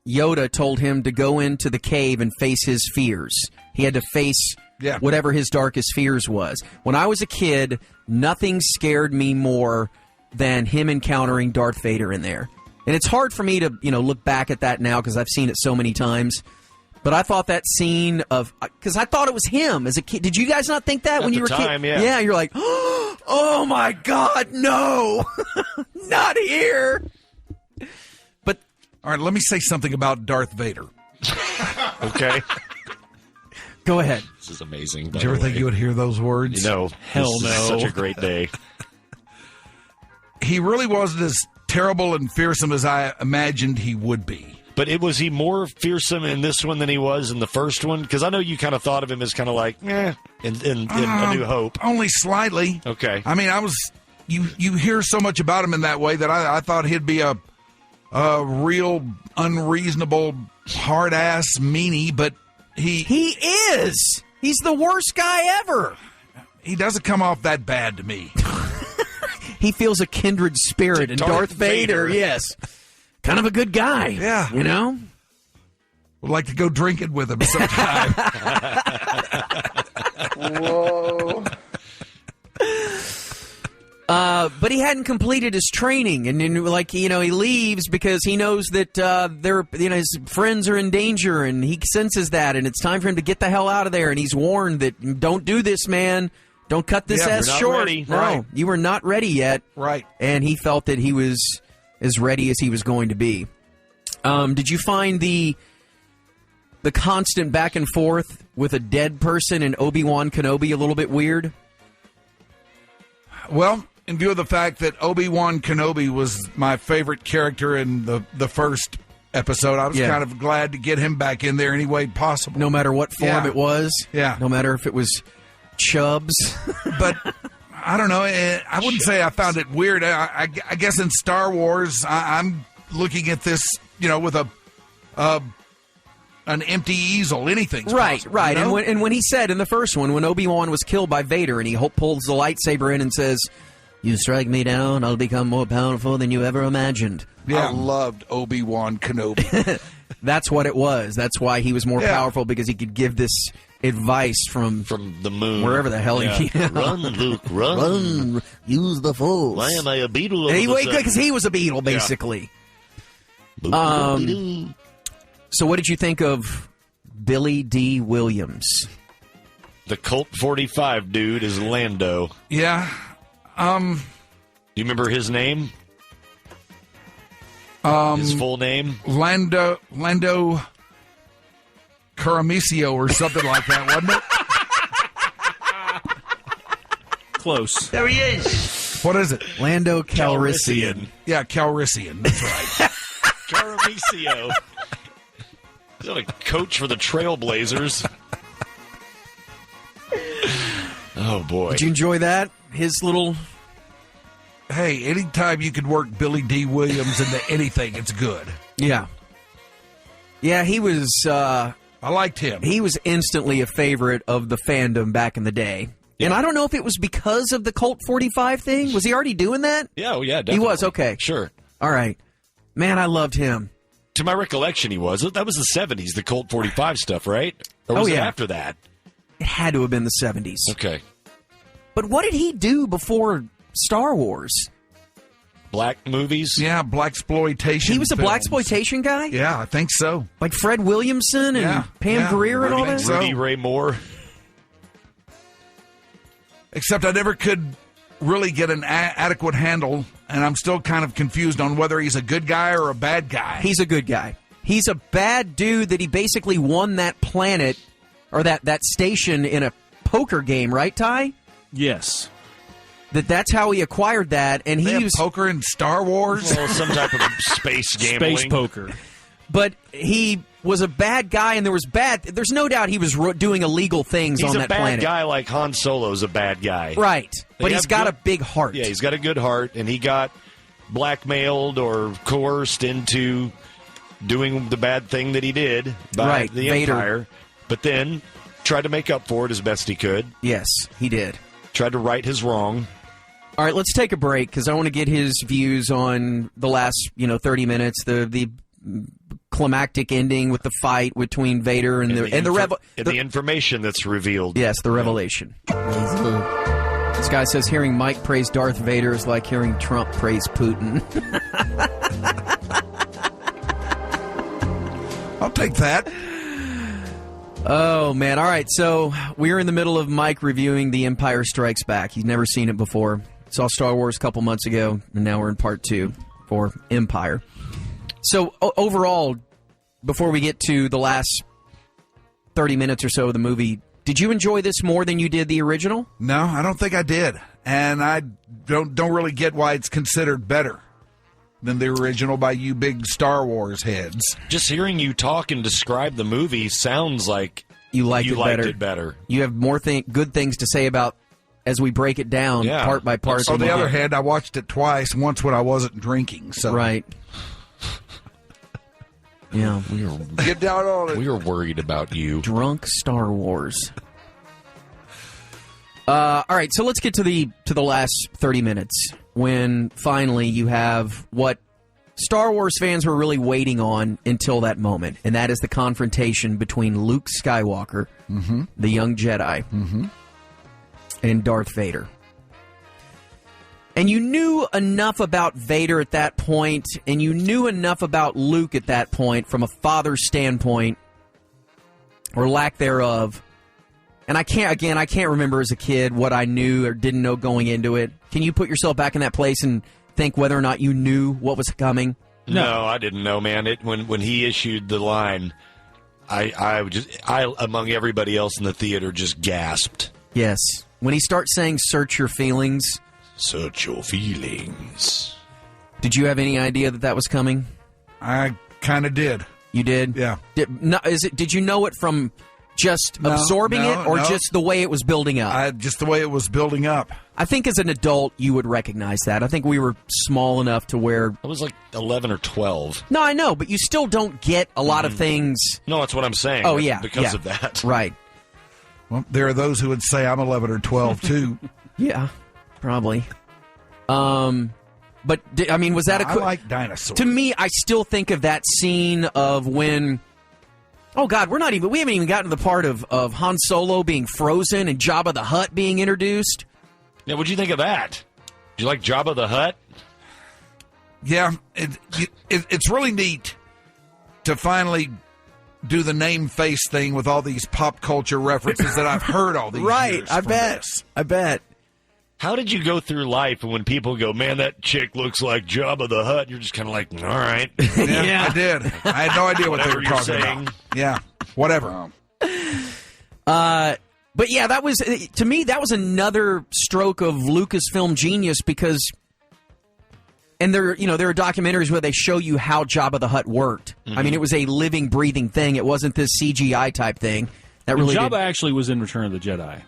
Yoda told him to go into the cave and face his fears? He had to face whatever his darkest fears was. When I was a kid, nothing scared me more than him encountering Darth Vader in there. And it's hard for me to, look back at that now because I've seen it so many times. But I thought that scene because I thought it was him as a kid. Did you guys not think that when you were a kid? Yeah. Yeah, you're like, oh my God, no, not here. But all right, let me say something about Darth Vader. Okay. Go ahead. This is amazing. Did you ever think you would hear those words? No. Hell this no. Is such a great day. He really wasn't as terrible and fearsome as I imagined he would be. But was he more fearsome in this one than he was in the first one? Because I know you kind of thought of him as kind of like, in A New Hope. Only slightly. Okay. I mean, you hear so much about him in that way that I thought he'd be a real unreasonable, hard-ass meanie, but he is. He's the worst guy ever. He doesn't come off that bad to me. He feels a kindred spirit in Darth Vader. Yes. Kind of a good guy. Yeah. Would like to go drinking with him sometime. Whoa. But he hadn't completed his training, and he leaves because he knows that his friends are in danger, and he senses that, and it's time for him to get the hell out of there. And he's warned that don't do this, man. Don't cut this ass short. Ready. No, right. You were not ready yet. Right. And he felt that he was as ready as he was going to be. Did you find the constant back and forth with a dead person and Obi-Wan Kenobi a little bit weird? Well, in view of the fact that Obi-Wan Kenobi was my favorite character in the first episode, I was kind of glad to get him back in there any way possible. No matter what form it was? Yeah. No matter if it was Chubbs? But I don't know. I wouldn't say I found it weird. I guess in Star Wars, I'm looking at this, with an empty easel. Anything's possible, right. And when he said in the first one, when Obi-Wan was killed by Vader, and he pulls the lightsaber in and says, "You strike me down, I'll become more powerful than you ever imagined." Yeah. I loved Obi-Wan Kenobi. That's what it was. That's why he was more powerful, because he could give this advice from the moon, wherever the hell he came. Run, Luke, run. Use the Force. Why am I a beetle? Because he was a beetle, basically. So what did you think of Billy D. Williams? The Colt 45 dude is Lando. Yeah. Do you remember his name? His full name? Lando Caramisio or something like that, wasn't it? Close. There he is. What is it? Lando Calrissian. Yeah, Calrissian. That's right. Caramisio. He's not a coach for the Trailblazers. Oh, boy. Did you enjoy that? His little hey, anytime you can work Billy D. Williams into anything, it's good. Yeah. Yeah, he was... I liked him. He was instantly a favorite of the fandom back in the day. Yeah. And I don't know if it was because of the Colt 45 thing. Was he already doing that? Yeah, definitely. He was, okay. Sure. All right. Man, I loved him. To my recollection, he was. That was the 70s, the Colt 45 stuff, right? Or was it after that? It had to have been the 70s. Okay. But what did he do before Star Wars? Black movies? Yeah, blaxploitation. He was a blaxploitation guy? Yeah, I think so. Like Fred Williamson and Pam Grier and all that? Rudy Ray Moore. Except I never could really get an adequate handle, and I'm still kind of confused on whether he's a good guy or a bad guy. He's a good guy. He's a bad dude that he basically won that planet, or that station in a poker game, right, Ty? Yes. That's how he acquired that, and they he have poker in Star Wars? Well, some type of space gambling. Space poker. But he was a bad guy, and there's no doubt he was doing illegal things on that planet. He's a bad guy like Han Solo's a bad guy. Right. But he's got a big heart. Yeah, he's got a good heart, and he got blackmailed or coerced into doing the bad thing that he did by the Vader. Empire, but then tried to make up for it as best he could. Yes, he did. Tried to right his wrong. All right, let's take a break because I want to get his views on the last 30 minutes, the climactic ending with the fight between Vader and the information that's revealed. Yes, the revelation. This guy says hearing Mike praise Darth Vader is like hearing Trump praise Putin. I'll take that. Oh, man. All right, so we're in the middle of Mike reviewing The Empire Strikes Back. He's never seen it before. Saw Star Wars a couple months ago, and now we're in part 2 for Empire. So, overall, before we get to the last 30 minutes or so of the movie, did you enjoy this more than you did the original? No, I don't think I did. And I don't really get why it's considered better than the original by you big Star Wars heads. Just hearing you talk and describe the movie sounds like you liked it better. You have more good things to say about as we break it down part by part. On the other hand, I watched it twice, once when I wasn't drinking. So. Right. Yeah. Get down on it. We were worried about you. Drunk Star Wars. All right, so let's get to the last 30 minutes when finally you have what Star Wars fans were really waiting on until that moment, and that is the confrontation between Luke Skywalker, the young Jedi, and Darth Vader. And you knew enough about Vader at that point, and you knew enough about Luke at that point from a father's standpoint, or lack thereof. And I can't remember as a kid what I knew or didn't know going into it. Can you put yourself back in that place and think whether or not you knew what was coming? No, I didn't know, man. When he issued the line, I among everybody else in the theater just gasped. Yes. When he starts saying "search your feelings," search your feelings. Did you have any idea that was coming? I kind of did. You did? Yeah. Did you know it from just absorbing it, or just the way it was building up? Just the way it was building up. I think as an adult, you would recognize that. I think we were small enough to where... I was like 11 or 12. No, I know, but you still don't get a lot of things... No, that's what I'm saying. Oh, yeah. Because of that. Right. Well, there are those who would say I'm 11 or 12, too. Yeah, probably. But, I mean, was that I like dinosaurs. To me, I still think of that scene of when... Oh, God, we haven't even gotten to the part of Han Solo being frozen and Jabba the Hutt being introduced. Yeah, what'd you think of that? Did you like Jabba the Hutt? Yeah, it's really neat to finally do the name face thing with all these pop culture references that I've heard all these years. I bet. How did you go through life and when people go, man, that chick looks like Jabba the Hutt, you're just kind of like, all right. Yeah, I did. I had no idea what they were talking about. Yeah, whatever. But yeah, that was, to me, that was another stroke of Lucasfilm genius because, and there are documentaries where they show you how Jabba the Hutt worked. Mm-hmm. I mean, it was a living, breathing thing. It wasn't this CGI type thing. That really Jabba actually was in Return of the Jedi.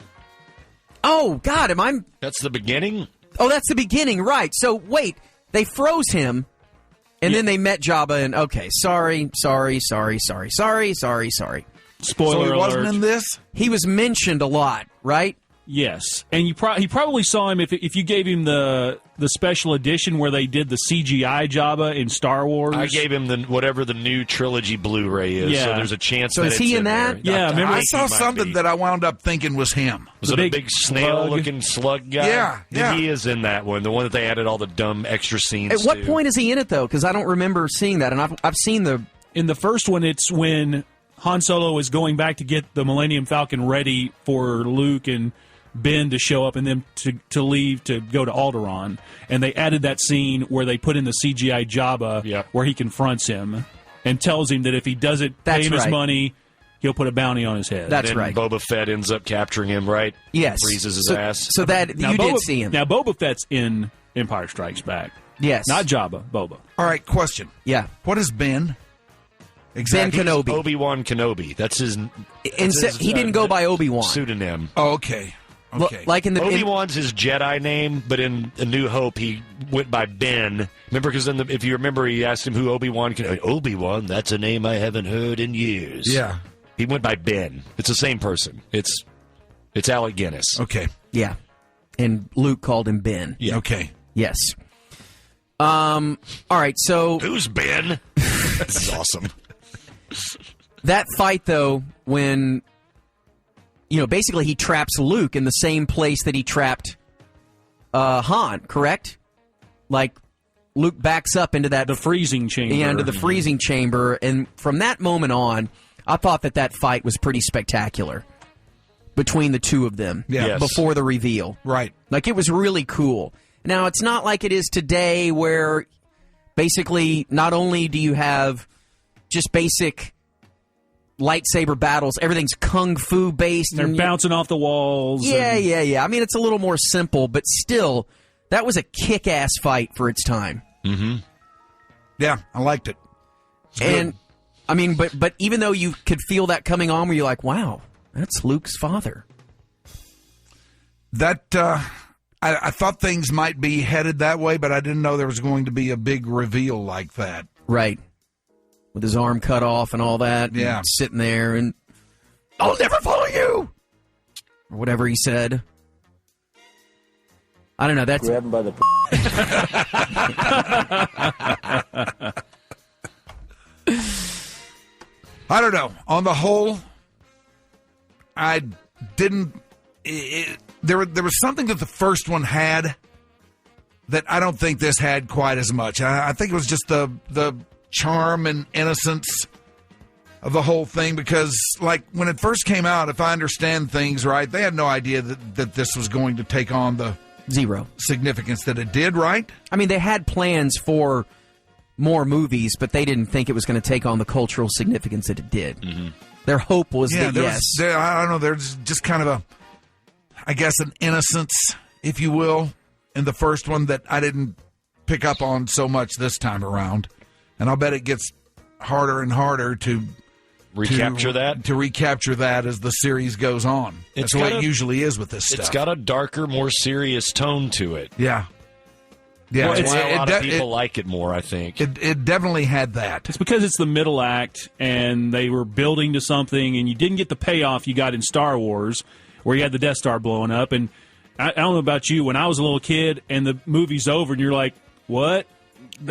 Oh, God, That's the beginning? Oh, that's the beginning, right. So, wait, they froze him, and then they met Jabba, and okay, sorry. Spoiler So he wasn't alert. in this? He was mentioned a lot, right? Yes, and he probably saw him if you gave him the special edition where they did the CGI Jabba in Star Wars. I gave him whatever the new Trilogy Blu-ray is, so there's a chance. So that is he it's in that? There. Yeah, remember I saw something that I wound up thinking was him. Was it a big snail-looking slug guy? Yeah. He is in that one, the one that they added all the dumb extra scenes At what to. point is he in it, though? Because I don't remember seeing that, and I've seen the... In the first one, it's when Han Solo is going back to get the Millennium Falcon ready for Luke and Ben to show up and then to leave to go to Alderaan. And they added that scene where they put in the CGI Jabba where he confronts him and tells him that if he doesn't pay him his money, he'll put a bounty on his head. That's and right. Boba Fett ends up capturing him, right? Yes. Freezes his ass. So that Now, you did Boba- see him. Now, Boba Fett's in Empire Strikes Back. Yes. Not Jabba, Boba. All right, question. Yeah. What is Ben? Exactly. Ben Kenobi. Obi-Wan Kenobi. That's his... He didn't go by Obi-Wan. Pseudonym. Oh, okay. Like in the Obi-Wan's his Jedi name, but in A New Hope he went by Ben. Remember, because if you remember, he asked him who Obi-Wan. Obi-Wan, that's a name I haven't heard in years. Yeah, he went by Ben. It's the same person. It's Alec Guinness. Okay. Yeah, and Luke called him Ben. Yeah. Okay. Yes. All right. So who's Ben? That's awesome. That fight, though, when basically he traps Luke in the same place that he trapped Han, correct? Like, Luke backs up into the freezing chamber. Yeah, into the freezing chamber, and from that moment on, I thought that fight was pretty spectacular between the two of them before the reveal. Right. Like, it was really cool. Now, it's not like it is today where basically not only do you have just basic lightsaber battles, everything's kung fu based. They're bouncing off the walls. Yeah. I mean, it's a little more simple, but still, that was a kick-ass fight for its time. Mm-hmm. Yeah, I liked it. And, I mean, but even though you could feel that coming on where you're like, wow, that's Luke's father. That, I thought things might be headed that way, but I didn't know there was going to be a big reveal like that. Right. With his arm cut off and all that. Yeah. And sitting there and, I'll never follow you! Or whatever he said. I don't know. That's Grab him by the... I don't know. On the whole, I didn't... There was something that the first one had that I don't think this had quite as much. I think it was just the charm and innocence of the whole thing, because, like, when it first came out, if I understand things right, they had no idea that this was going to take on the zero significance that it did, right? I mean, they had plans for more movies, but they didn't think it was going to take on the cultural significance that it did. Mm-hmm. Their hope was that, I don't know, there's just kind of I guess, an innocence, if you will, in the first one that I didn't pick up on so much this time around. And I'll bet it gets harder and harder to recapture that as the series goes on. That's the way it usually is with this stuff. It's got a darker, more serious tone to it. Yeah. Yeah, that's why a lot of people like it more, I think. It definitely had that. It's because it's the middle act, and they were building to something, and you didn't get the payoff you got in Star Wars, where you had the Death Star blowing up. And I don't know about you, when I was a little kid and the movie's over and you're like, what?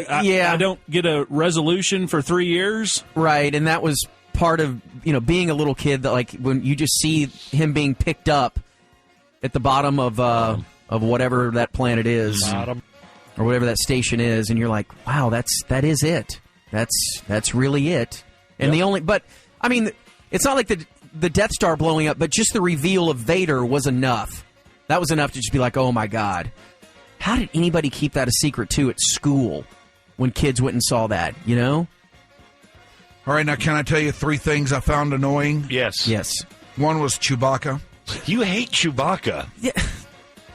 I don't get a resolution for 3 years? Right, and that was part of, being a little kid, that, like, when you just see him being picked up at the bottom of whatever that planet is. Bottom. Or whatever that station is, and you're like, wow, that is it. That's really it. And but I mean, it's not like the Death Star blowing up, but just the reveal of Vader was enough. That was enough to just be like, oh my God. How did anybody keep that a secret too at school when kids went and saw that, All right, now can I tell you 3 things I found annoying? Yes. One was Chewbacca. You hate Chewbacca. Yeah.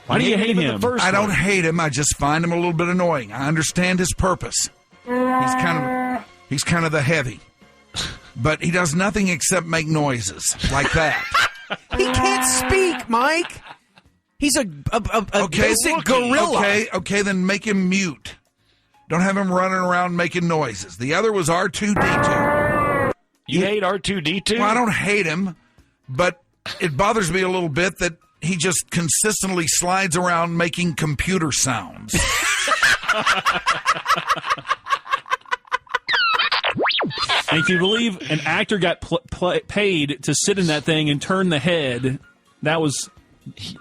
Why do you hate him? I don't hate him. I just find him a little bit annoying. I understand his purpose. He's kind of the heavy. But he does nothing except make noises like that. He can't speak, Mike. He's a basic gorilla. Okay, then make him mute. Don't have him running around making noises. The other was R2-D2. You hate R2-D2? Well, I don't hate him, but it bothers me a little bit that he just consistently slides around making computer sounds. And can you believe an actor got paid to sit in that thing and turn the head? That was...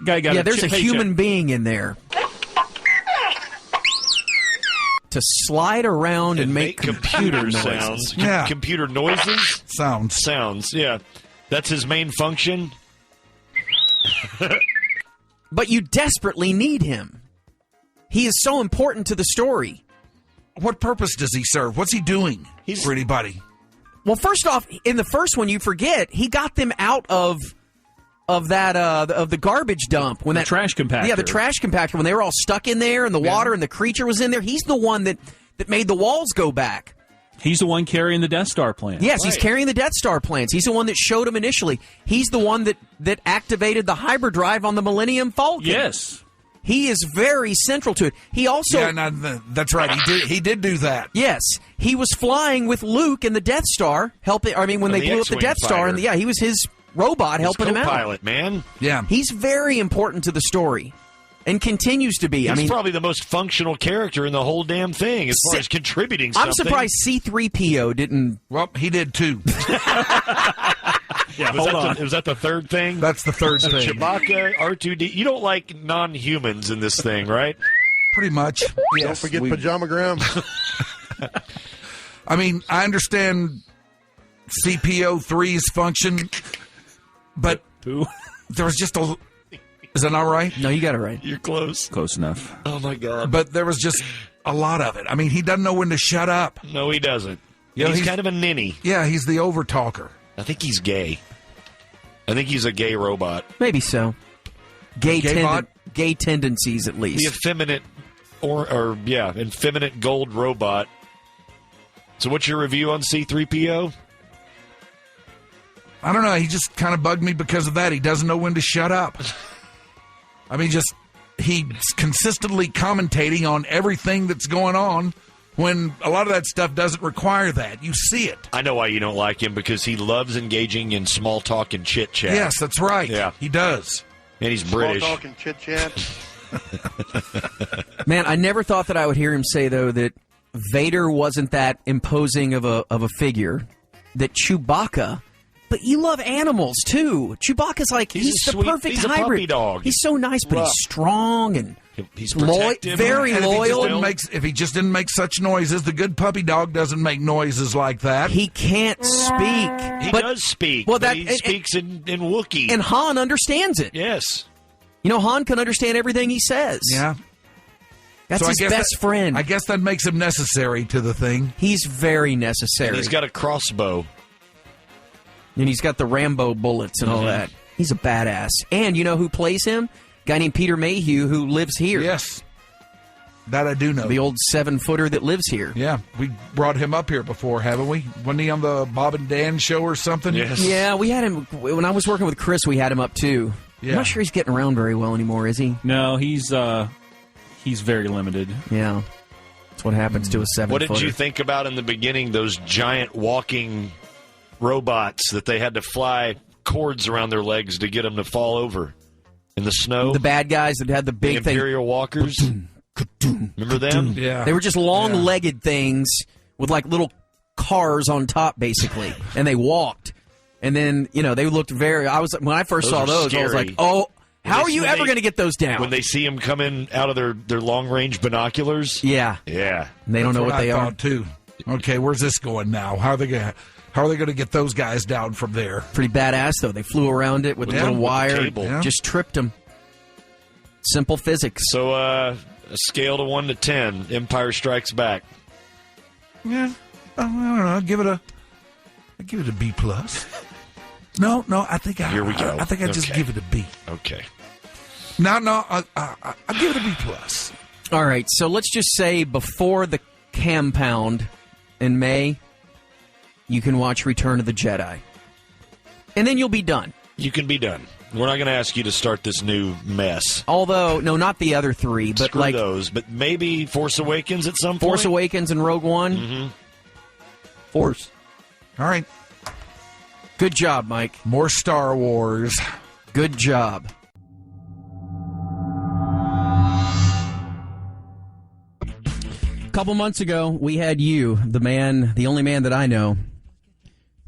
Guy got there's a human being in there. To slide around and make computer sounds. Yeah. Computer noises? Sounds, yeah. That's his main function. But you desperately need him. He is so important to the story. What purpose does he serve? What's he doing for anybody? Well, first off, in the first one, you forget, he got them out of the garbage dump. When the trash compactor. Yeah, the trash compactor. When they were all stuck in there and the water and the creature was in there, he's the one that made the walls go back. He's the one carrying the Death Star plans. Yes, he's carrying the Death Star plans. He's the one that showed them initially. He's the one that activated the hyperdrive on the Millennium Falcon. Yes. He is very central to it. He also... Yeah, that's right. He did do that. Yes. He was flying with Luke and the Death Star, when they blew up the Death Star. And he was his robot helping him out. Co-pilot, man. Yeah. He's very important to the story and continues to be. He's probably the most functional character in the whole damn thing as far as contributing something. I'm surprised C-3PO didn't... Well, he did too. Yeah, hold on. Was that the third thing? That's the third thing. Chewbacca, R2D. You don't like non-humans in this thing, right? Pretty much. Yes. Don't forget Pajama Graham. I mean, I understand CPO3's function, but there was just a... Is that not right? No, you got it right. You're close. Close enough. Oh, my God. But there was just a lot of it. I mean, he doesn't know when to shut up. No, he doesn't. He's kind of a ninny. Yeah, he's the over-talker. I think he's gay. I think he's a gay robot. Maybe so. Gay tendencies, at least. The effeminate, effeminate gold robot. So what's your review on C-3PO? I don't know. He just kind of bugged me because of that. He doesn't know when to shut up. I mean, he's consistently commentating on everything that's going on when a lot of that stuff doesn't require that. You see it. I know why you don't like him, because he loves engaging in small talk and chit-chat. Yes, that's right. Yeah. He does. And he's British. Small talk and chit-chat. Man, I never thought that I would hear him say, though, that Vader wasn't that imposing of a figure, that Chewbacca... But you love animals, too. Chewbacca's he's the perfect he's hybrid. A puppy dog. He's so nice, but he's strong and he's protective. Very loyal. If he just didn't make such noises, the good puppy dog doesn't make noises like that. He can't speak. He does speak. Well, he speaks in Wookiee. And Han understands it. Yes. You know, Han can understand everything he says. Yeah. That's his best friend. I guess that makes him necessary to the thing. He's very necessary. And he's got a crossbow. And he's got the Rambo bullets and all that. He's a badass. And you know who plays him? A guy named Peter Mayhew, who lives here. Yes. That I do know. The old 7-footer that lives here. Yeah. We brought him up here before, haven't we? Wasn't he on the Bob and Dan show or something? Yes. Yeah, we had him. When I was working with Chris, we had him up too. Yeah. I'm not sure he's getting around very well anymore, is he? No, he's very limited. Yeah. That's what happens to a 7-footer. What did you think about in the beginning, those giant walking robots that they had to fly cords around their legs to get them to fall over in the snow? The bad guys that had the big the Imperial Walkers. Remember them? Yeah. They were just long-legged things with little cars on top, basically, and they walked. And then they looked very. When I first saw those, I was like, oh. How are you ever going to get those down? When they see them coming out of their long-range binoculars? Yeah. Yeah. And they don't know what they are. Too. Okay, where's this going now? How are they going to get those guys down from there? Pretty badass, though. They flew around it with a little wire. Cable. Yeah. Just tripped them. Simple physics. So, a scale to 1 to 10, Empire Strikes Back. Yeah. I don't know. I'd give it a B+. No, I think Here we go. I think I just give it a B. Okay. No, I'll give it a B+. All right, so let's just say before the Campound in May, you can watch Return of the Jedi. And then you'll be done. You can be done. We're not going to ask you to start this new mess. Although, no, not the other three, but Screw like those. But maybe Force Awakens at some point. Force Awakens and Rogue One. Mm-hmm. Force. All right. Good job, Mike. More Star Wars. Good job. A couple months ago, we had you, the only man that I know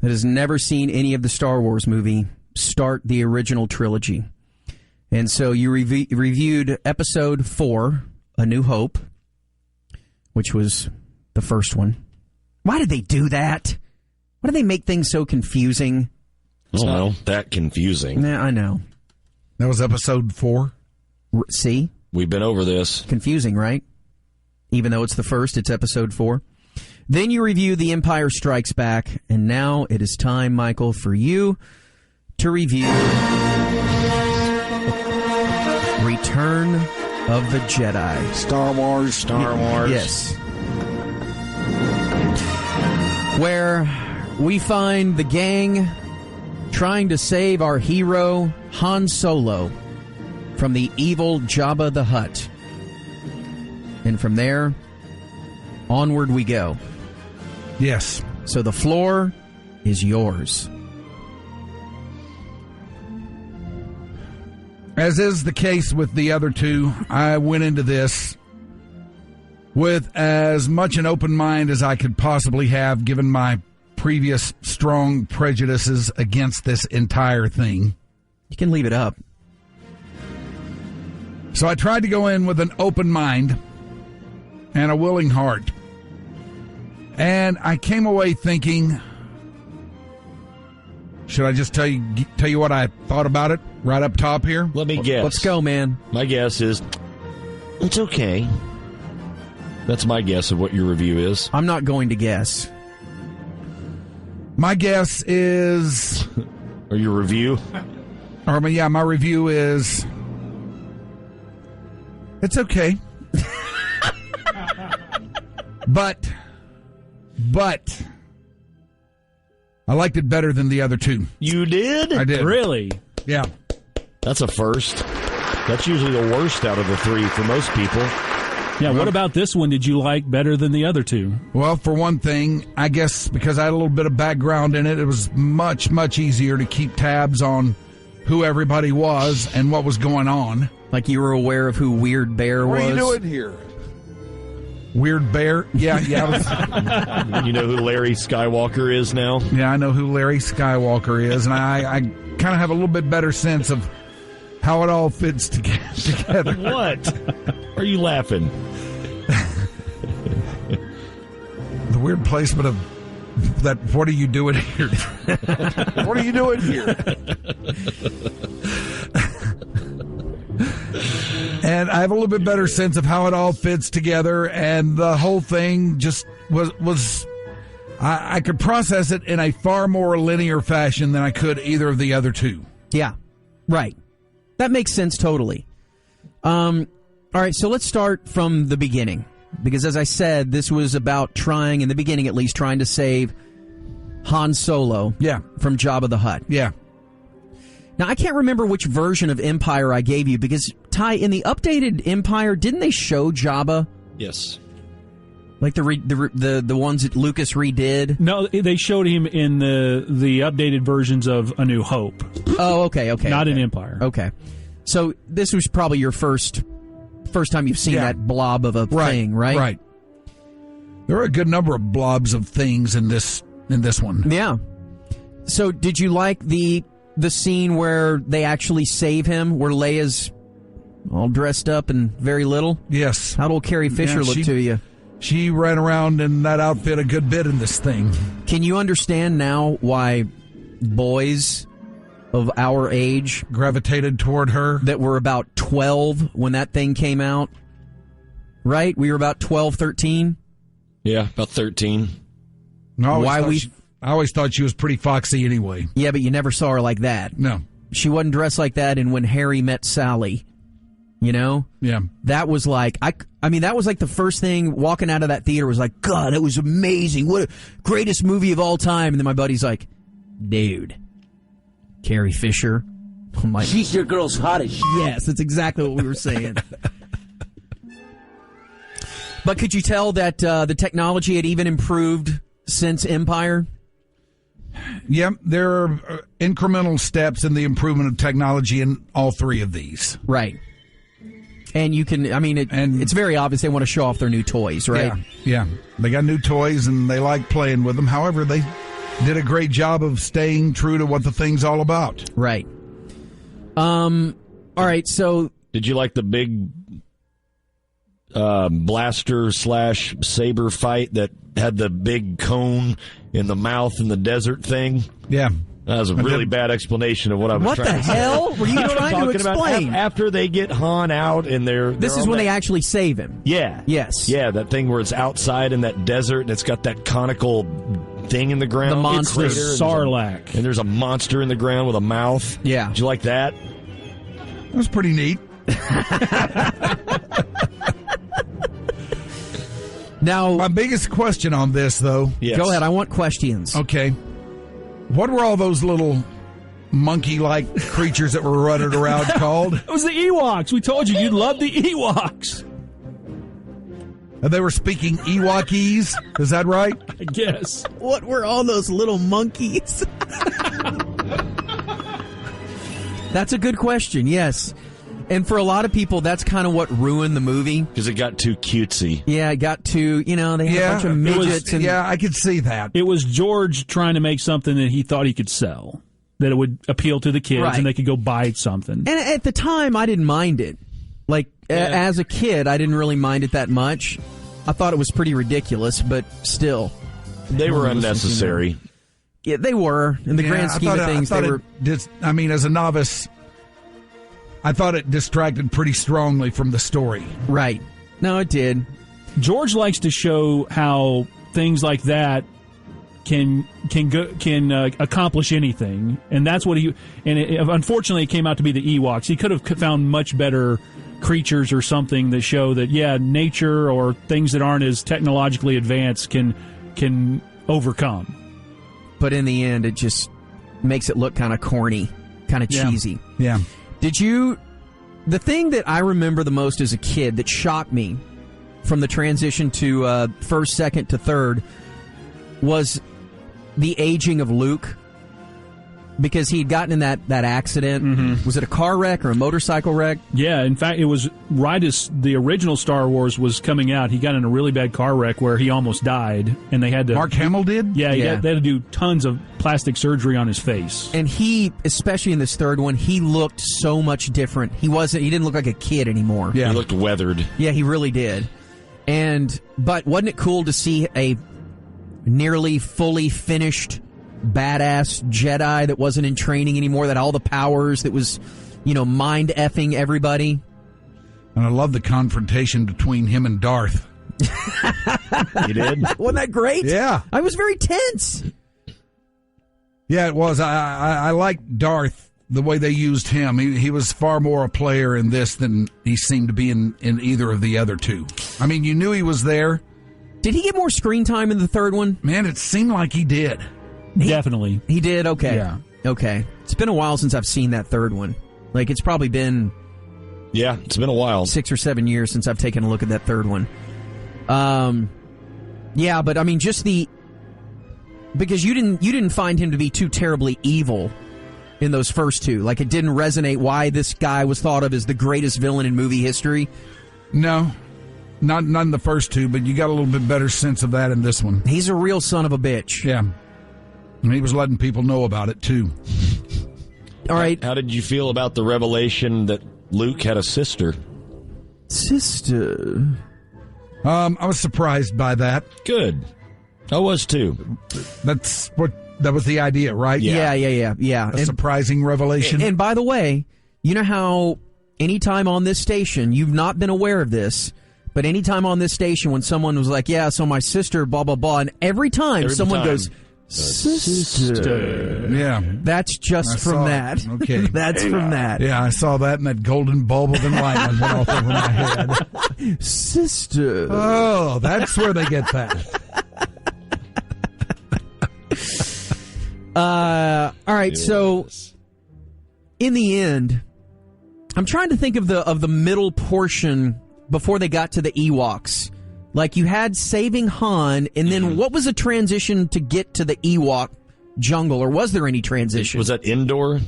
that has never seen any of the Star Wars movie, start the original trilogy. And so you reviewed Episode 4, A New Hope, which was the first one. Why did they do that? Why do they make things so confusing? It's not that confusing. Yeah, I know. That was Episode 4. See? We've been over this. Confusing, right? Even though it's the first, it's Episode 4. Then you review The Empire Strikes Back, and now it is time, Michael, for you to review Return of the Jedi. Star Wars. Yes. Where we find the gang trying to save our hero, Han Solo, from the evil Jabba the Hutt. And from there, onward we go. Yes. So the floor is yours. As is the case with the other two, I went into this with as much an open mind as I could possibly have, given my previous strong prejudices against this entire thing. You can leave it up. So I tried to go in with an open mind and a willing heart. And I came away thinking, should I just tell you what I thought about it right up top here? Let me guess. Let's go, man. My guess is it's okay. That's my guess of what your review is. I'm not going to guess. My guess is... Or your review? My review is... It's okay. But I liked it better than the other two. You did? I did. Really? Yeah. That's a first. That's usually the worst out of the three for most people. Yeah, what about this one did you like better than the other two? Well, for one thing, I guess because I had a little bit of background in it, it was much, much easier to keep tabs on who everybody was and what was going on. Like you were aware of who Weird Bear was? What are you doing here? Weird Bear? Yeah. You know who Larry Skywalker is now? Yeah, I know who Larry Skywalker is, and I kind of have a little bit better sense of how it all fits together. What? Are you laughing? The weird placement of that, what are you doing here? What are you doing here? And I have a little bit better sense of how it all fits together, and the whole thing just was I could process it in a far more linear fashion than I could either of the other two. Yeah, right. That makes sense totally. All right, so let's start from the beginning. Because as I said, this was about trying, in the beginning at least, trying to save Han Solo from Jabba the Hutt. Yeah. Now, I can't remember which version of Empire I gave you, because, Ty, in the updated Empire, didn't they show Jabba? Yes. Like the ones that Lucas redid? No, they showed him in the updated versions of A New Hope. Oh, okay. Not in Empire. Okay. So this was probably your first time you've seen that blob of a thing, right? Right. There are a good number of blobs of things in this one. Yeah. So did you like the scene where they actually save him, where Leia's all dressed up and very little? Yes. How'd old Carrie Fisher look to you? She ran around in that outfit a good bit in this thing. Can you understand now why boys of our age gravitated toward her? That were about 12 when that thing came out? Right? We were about 12, 13? Yeah, about 13. I always thought she was pretty foxy anyway. Yeah, but you never saw her like that. No. She wasn't dressed like that in When Harry Met Sally. You know? Yeah. That was like, I mean, that was like the first thing walking out of that theater was like, God, that was amazing. What a greatest movie of all time. And then my buddy's like, dude, Carrie Fisher, She's your girl's hottest. Yes, that's exactly what we were saying. But could you tell that the technology had even improved since Empire? Yep, there are incremental steps in the improvement of technology in all three of these. Right. And you can, it's very obvious they want to show off their new toys, right? Yeah. They got new toys and they like playing with them. However, they did a great job of staying true to what the thing's all about. Right. All right, so... Did you like the big blaster / saber fight that had the big cone in the mouth in the desert thing? Yeah. That was a really bad explanation of what I was trying to say. What the hell were you trying to explain? After they get Han out and This is when they actually save him. Yeah. Yes. Yeah, that thing where it's outside in that desert and it's got that conical thing in the ground. The monster. Sarlacc. And there's a monster in the ground with a mouth. Yeah. Did you like that? That was pretty neat. Now, my biggest question on this, though. Yes. Go ahead. I want questions. Okay. What were all those little monkey-like creatures that were running around called? It was the Ewoks. We told you you'd love the Ewoks. And they were speaking Ewokese. Is that right? I guess. What were all those little monkeys? That's a good question, yes. And for a lot of people, that's kind of what ruined the movie. Because it got too cutesy. Yeah, it got too, they had a bunch of midgets. I could see that. It was George trying to make something that he thought he could sell, that it would appeal to the kids and they could go buy something. And at the time, I didn't mind it. As a kid, I didn't really mind it that much. I thought it was pretty ridiculous, but still. They were unnecessary. Yeah, they were. In the grand scheme of things, they were... as a novice... I thought it distracted pretty strongly from the story. Right. No, it did. George likes to show how things like that can accomplish anything, and that's what he. And unfortunately, it came out to be the Ewoks. He could have found much better creatures or something that show that nature or things that aren't as technologically advanced can overcome. But in the end, it just makes it look kind of corny, kind of cheesy. Yeah. The thing that I remember the most as a kid that shocked me from the transition to first, second to third was the aging of Luke. Because he had gotten in that accident. Mm-hmm. Was it a car wreck or a motorcycle wreck? Yeah, in fact, it was right as the original Star Wars was coming out. He got in a really bad car wreck where he almost died, and they had to... Mark Hamill did? Yeah, they had to do tons of plastic surgery on his face. And he, especially in this third one, he looked so much different. He didn't look like a kid anymore. Yeah. He looked weathered. Yeah, he really did. But wasn't it cool to see a nearly fully finished badass Jedi that wasn't in training anymore, that all the powers, that was, mind effing everybody? And I love the confrontation between him and Darth. You did? Wasn't that great? Yeah. I was very tense. Yeah, it was. I liked Darth, the way they used him. He was far more a player in this than he seemed to be in either of the other two. I mean, you knew he was there. Did he get more screen time in the third one? Man, it seemed like he did. Definitely. He did? Okay. Yeah. Okay. It's been a while since I've seen that third one. It's probably been... Yeah, it's been a while. 6 or 7 years since I've taken a look at that third one. Yeah, but I mean, just because you didn't find him to be too terribly evil in those first two. It didn't resonate why this guy was thought of as the greatest villain in movie history. No. Not in the first two, but you got a little bit better sense of that in this one. He's a real son of a bitch. Yeah. And he was letting people know about it, too. All right. How did you feel about the revelation that Luke had a sister? Sister? I was surprised by that. Good. I was, too. That was the idea, right? Yeah. A surprising revelation. And by the way, you know how anytime on this station, you've not been aware of this, but anytime on this station when someone was like, yeah, so my sister, blah, blah, blah, and every time someone goes... Sister. Yeah. That's just from that. Okay. That's from that. Yeah, I saw that, and that golden bulb of enlightenment went off over my head. Sister. Oh, that's where they get that. All right, so in the end, I'm trying to think of the middle portion before they got to the Ewoks. Like, you had saving Han, and then what was the transition to get to the Ewok jungle, or was there any transition? Was that Endor?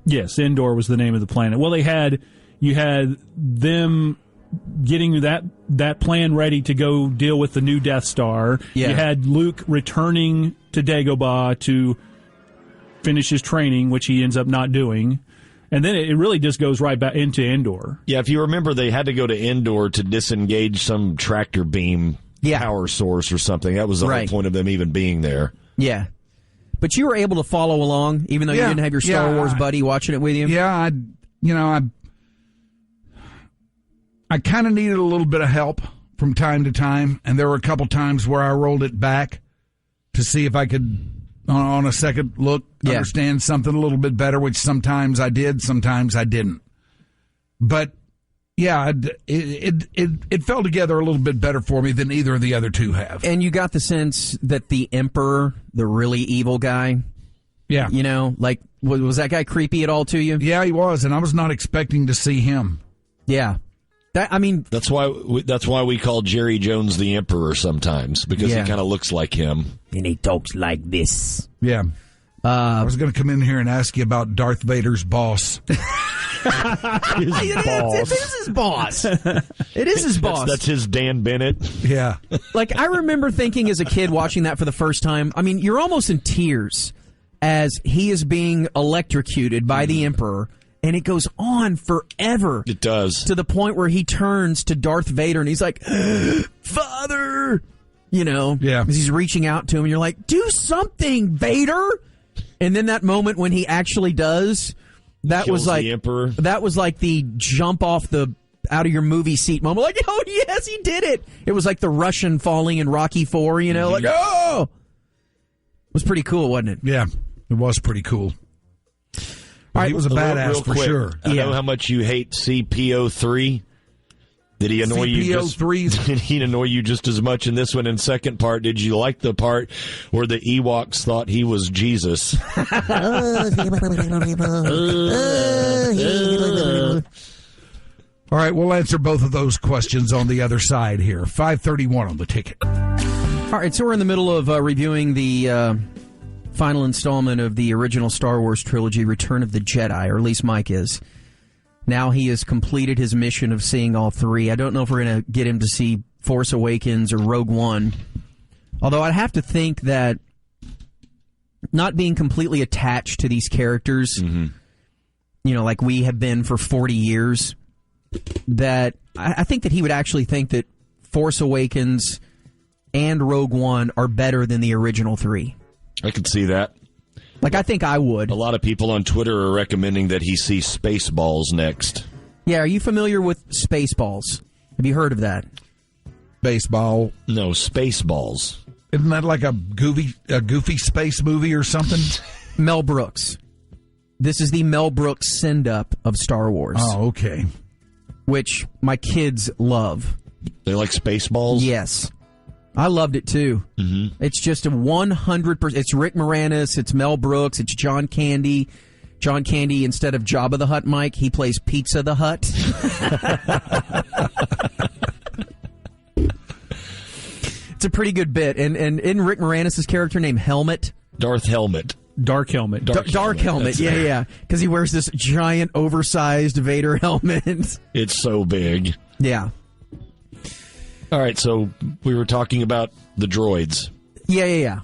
Yes, Endor was the name of the planet. Well, you had them getting that plan ready to go deal with the new Death Star. Yeah. You had Luke returning to Dagobah to finish his training, which he ends up not doing. And then it really just goes right back into Endor. Yeah, if you remember, they had to go to Endor to disengage some tractor beam power source or something. That was the whole point of them even being there. Yeah. But you were able to follow along, even though you didn't have your Star Wars buddy watching it with you? Yeah, I kind of needed a little bit of help from time to time, and there were a couple times where I rolled it back to see if I could, on a second look, understand something a little bit better, which sometimes I did, sometimes I didn't. But, yeah, it fell together a little bit better for me than either of the other two have. And you got the sense that the Emperor, the really evil guy, like, was that guy creepy at all to you? Yeah, he was, and I was not expecting to see him. Yeah. That's why we call Jerry Jones the Emperor sometimes, because he kind of looks like him. And he talks like this. Yeah. I was going to come in here and ask you about Darth Vader's boss. It is his boss. It is his boss. That's his Dan Bennett. Yeah. Like, I remember thinking as a kid watching that for the first time, I mean, you're almost in tears as he is being electrocuted by the Emperor. And it goes on forever. It does. To the point where he turns to Darth Vader and he's like, Father! Yeah. As he's reaching out to him, and you're like, do something, Vader! And then that moment when he actually does, that was like the Emperor. That was like the jump off the out of your movie seat moment. Like, oh, yes, he did it! It was like the Russian falling in Rocky IV, like, oh! It was pretty cool, wasn't it? Yeah, it was pretty cool. He was a badass for sure. I know how much you hate CPO3. Did he annoy you? Did he annoy you just as much in this one? And second part, did you like the part where the Ewoks thought he was Jesus? All right, we'll answer both of those questions on the other side here. 5:31 on the ticket. All right, so we're in the middle of reviewing the final installment of the original Star Wars trilogy, Return of the Jedi, or at least Mike is. Now he has completed his mission of seeing all three. I don't know if we're going to get him to see Force Awakens or Rogue One. Although I'd have to think that not being completely attached to these characters, like we have been for 40 years, that I think that he would actually think that Force Awakens and Rogue One are better than the original three. I could see that. Like, I think I would. A lot of people on Twitter are recommending that he see Spaceballs next. Yeah, are you familiar with Spaceballs? Have you heard of that? Baseball? No, Spaceballs. Isn't that like a goofy space movie or something? Mel Brooks. This is the Mel Brooks send-up of Star Wars. Oh, okay. Which my kids love. They like Spaceballs? Yes. I loved it, too. Mm-hmm. It's just a 100%. It's Rick Moranis, it's Mel Brooks, it's John Candy. John Candy, instead of Jabba the Hutt, Mike, he plays Pizza the Hutt. It's a pretty good bit. And in Rick Moranis' character named Helmet? Darth Helmet. Dark Helmet. Dark Helmet, yeah. Because he wears this giant, oversized Vader helmet. It's so big. Yeah. All right, so we were talking about the droids. Yeah.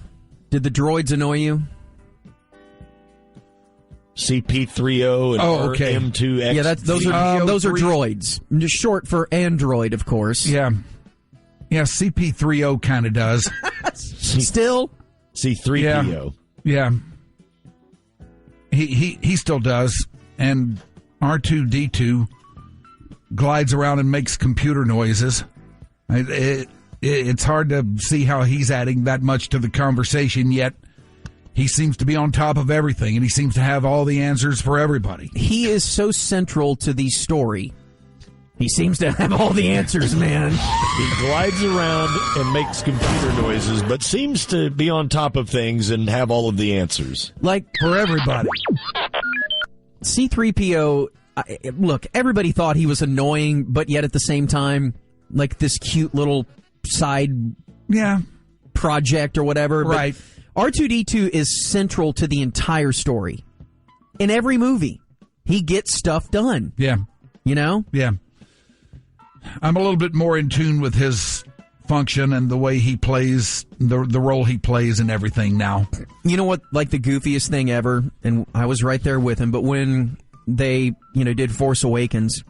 Did the droids annoy you? CP-30 and M2X. Yeah, those are droids. Just short for android, of course. Yeah, CP-30 kind of does. Still? C-3PO. Yeah. He still does. And R2-D2 glides around and makes computer noises. It's hard to see how he's adding that much to the conversation, yet he seems to be on top of everything, and he seems to have all the answers for everybody. He is so central to the story. He seems to have all the answers, man. He glides around and makes computer noises, but seems to be on top of things and have all of the answers. Like, for everybody. C-3PO, look, everybody thought he was annoying, but yet at the same time, like this cute little side project or whatever. Right. But R2-D2 is central to the entire story. In every movie, he gets stuff done. Yeah. You know? Yeah. I'm a little bit more in tune with his function and the way he plays, the role he plays and everything now. You know what, like the goofiest thing ever, and I was right there with him, but when they, did Force Awakens,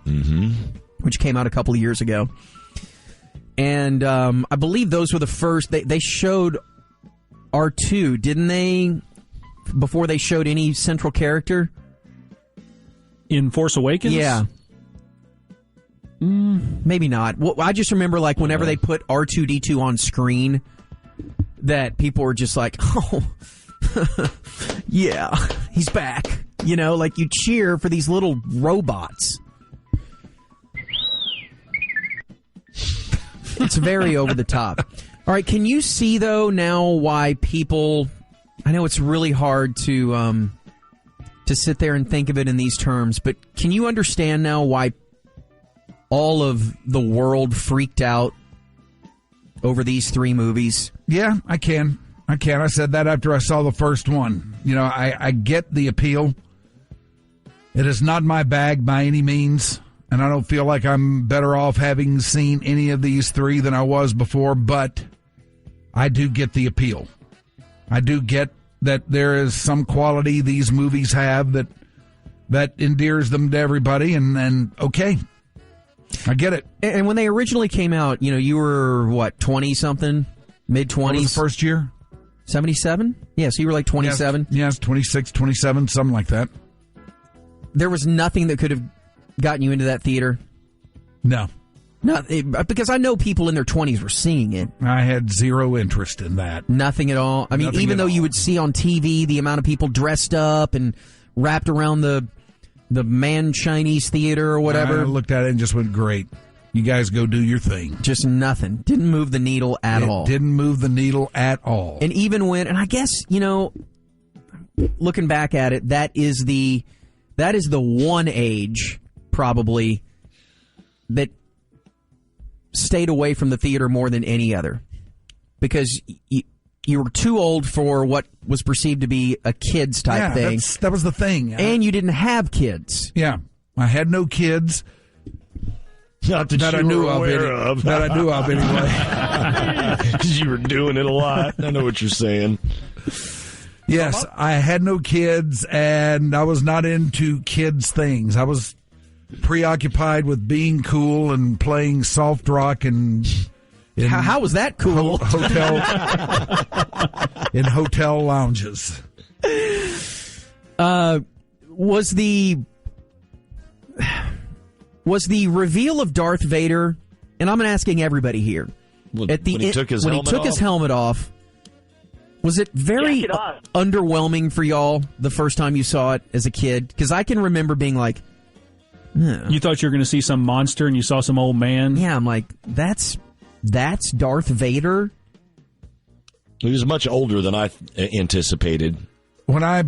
which came out a couple of years ago, and I believe those were the first, they showed R2, didn't they, before they showed any central character? In Force Awakens? Yeah. Maybe not. Well, I just remember, like, whenever they put R2-D2 on screen, that people were just like, oh, yeah, he's back. Like you cheer for these little robots. It's very over the top. All right, can you see, though, now why people... I know it's really hard to sit there and think of it in these terms, but can you understand now why all of the world freaked out over these 3 movies? Yeah, I can. I said that after I saw the first one. I get the appeal. It is not my bag by any means, and I don't feel like I'm better off having seen any of these 3 than I was before, but I do get the appeal. I do get that there is some quality these movies have that endears them to everybody, and okay, I get it. And when they originally came out, you were, what, 20-something? Mid-20s? What was the first year? 77? Yeah, so you were like 27? Yes, 26, 27, something like that. There was nothing that could have gotten you into that theater? No. Because I know people in their 20s were seeing it. I had zero interest in that. Nothing at all? I mean, Nothing even though all. you would see on TV the amount of people dressed up and wrapped around the Man Chinese Theater or whatever. I looked at it and just went, great. You guys go do your thing. Just nothing. Didn't move the needle at all. Didn't move the needle at all. And even when, and I guess, looking back at it, that is the one age, probably, that stayed away from the theater more than any other. Because you were too old for what was perceived to be a kids type thing. That was the thing. And you didn't have kids. Yeah. I had no kids. Not that I knew of anyway. Because you were doing it a lot. I know what you're saying. Yes, I had no kids, and I was not into kids things. I was preoccupied with being cool and playing soft rock and... How was that cool? In hotel lounges. Was the reveal of Darth Vader, and I'm asking everybody here, when he took his helmet off, was it very underwhelming for y'all the first time you saw it as a kid? Because I can remember being like, You thought you were going to see some monster and you saw some old man? Yeah, I'm like, that's Darth Vader? He was much older than I anticipated. When I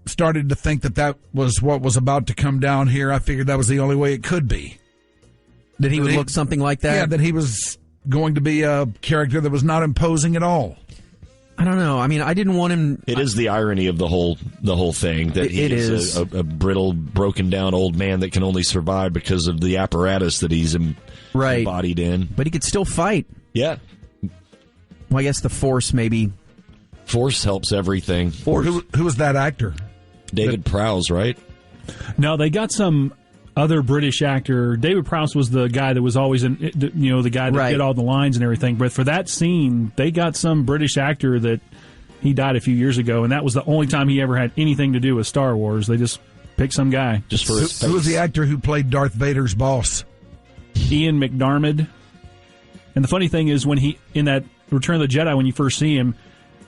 started to think that was what was about to come down here, I figured that was the only way it could be. That he would look something like that? Yeah, that he was going to be a character that was not imposing at all. I don't know. I mean, I didn't want him... It is the irony of the whole thing, that he is a brittle, broken down old man that can only survive because of the apparatus that he's embodied in. But he could still fight. Yeah. Well, I guess the Force maybe... Force helps everything. Who was that actor? David Prowse, right? No, they got some other British actor. David Prowse was the guy that was always the guy that did all the lines and everything. But for that scene, they got some British actor that he died a few years ago, and that was the only time he ever had anything to do with Star Wars. They just picked some guy. Just for his face. Who was the actor who played Darth Vader's boss? Ian McDiarmid. And the funny thing is, when he in that Return of the Jedi, when you first see him,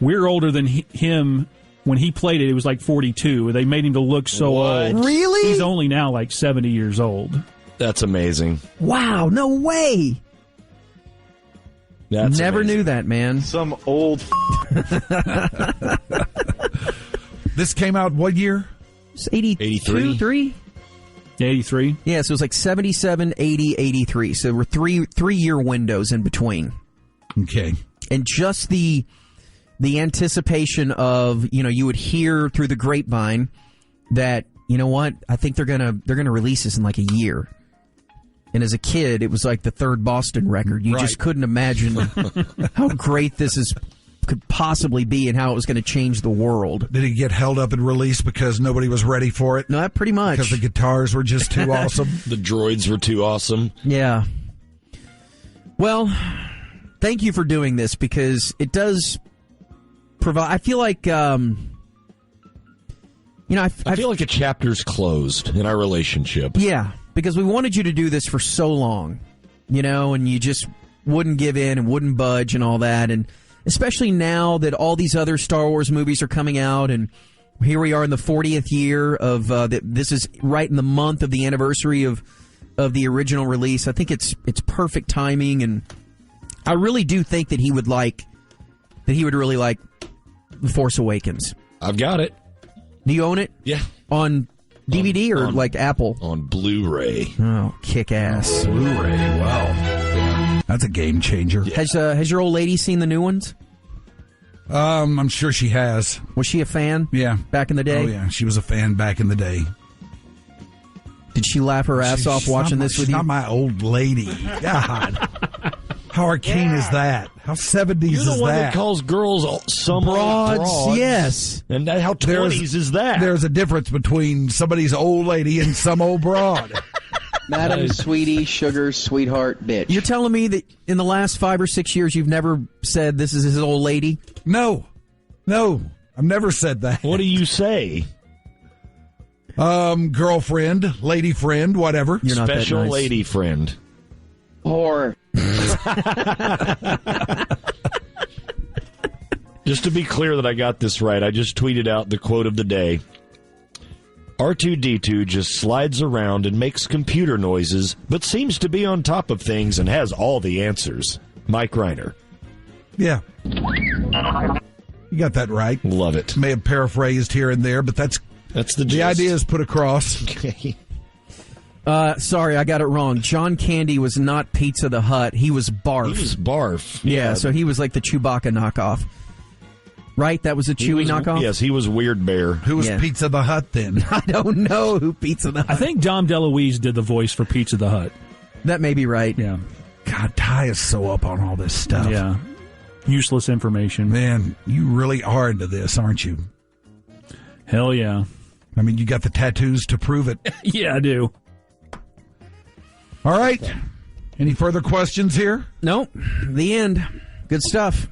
we're older than him. When he played it was like 42. They made him to look so old. Really? He's only now like 70 years old. That's amazing. Wow, no way. That's Never amazing. knew that, man. Some old... This came out what year? It's 82, 3? 83. Yeah, so it was like 77, 80, 83. So there were three-year windows in between. Okay. And just the anticipation of, you would hear through the grapevine that, you know what, I think they're gonna release this in like a year. And as a kid, it was like the third Boston record. You just couldn't imagine how great this could possibly be and how it was going to change the world. Did it get held up and released because nobody was ready for it? No, pretty much. Because the guitars were just too awesome? The droids were too awesome? Yeah. Well, thank you for doing this because it does provide... I feel like... I feel like a chapter's closed in our relationship. Yeah, because we wanted you to do this for so long, and you just wouldn't give in and wouldn't budge and all that, and especially now that all these other Star Wars movies are coming out, and here we are in the 40th year of this is right in the month of the anniversary of the original release. I think it's perfect timing, and I really do think that he would really like The Force Awakens. I've got it. Do you own it? Yeah. On DVD or like Apple? On Blu-ray. Oh, kick-ass. Blu-ray, wow. That's a game changer. Yeah. Has your old lady seen the new ones? I'm sure she has. Was she a fan? Yeah. Back in the day? Oh, yeah. She was a fan back in the day. Did she laugh her ass off watching this with you? She's not my old lady. God. How arcane is that? How 70s is that? You're the one that calls girls some broads. Yes. And how 20s is that? There's a difference between somebody's old lady and some old broad. Madam, sweetie, sugar, sweetheart, bitch. You're telling me that in the last 5 or 6 years you've never said this is his old lady? No. I've never said that. What do you say? Girlfriend, lady friend, whatever. You're not Special that nice. Lady friend. Whore. Just to be clear that I got this right, I just tweeted out the quote of the day. R2-D2 just slides around and makes computer noises, but seems to be on top of things and has all the answers. Mike Rhyner. Yeah. You got that right. Love it. May have paraphrased here and there, but that's the gist. Idea is put across. Okay. Sorry, I got it wrong. John Candy was not Pizza the Hut. He was Barf. He was Barf. Yeah, so he was like the Chewbacca knockoff. Right? That was a Chewie knockoff? Yes, he was Weird Bear. Who was Pizza the Hut then? I don't know who Pizza the Hut. I think Dom DeLuise did the voice for Pizza the Hut. That may be right. Yeah. God, Ty is so up on all this stuff. Yeah. Useless information. Man, you really are into this, aren't you? Hell yeah. I mean, you got the tattoos to prove it. Yeah, I do. All right. Any further questions here? Nope. The end. Good stuff.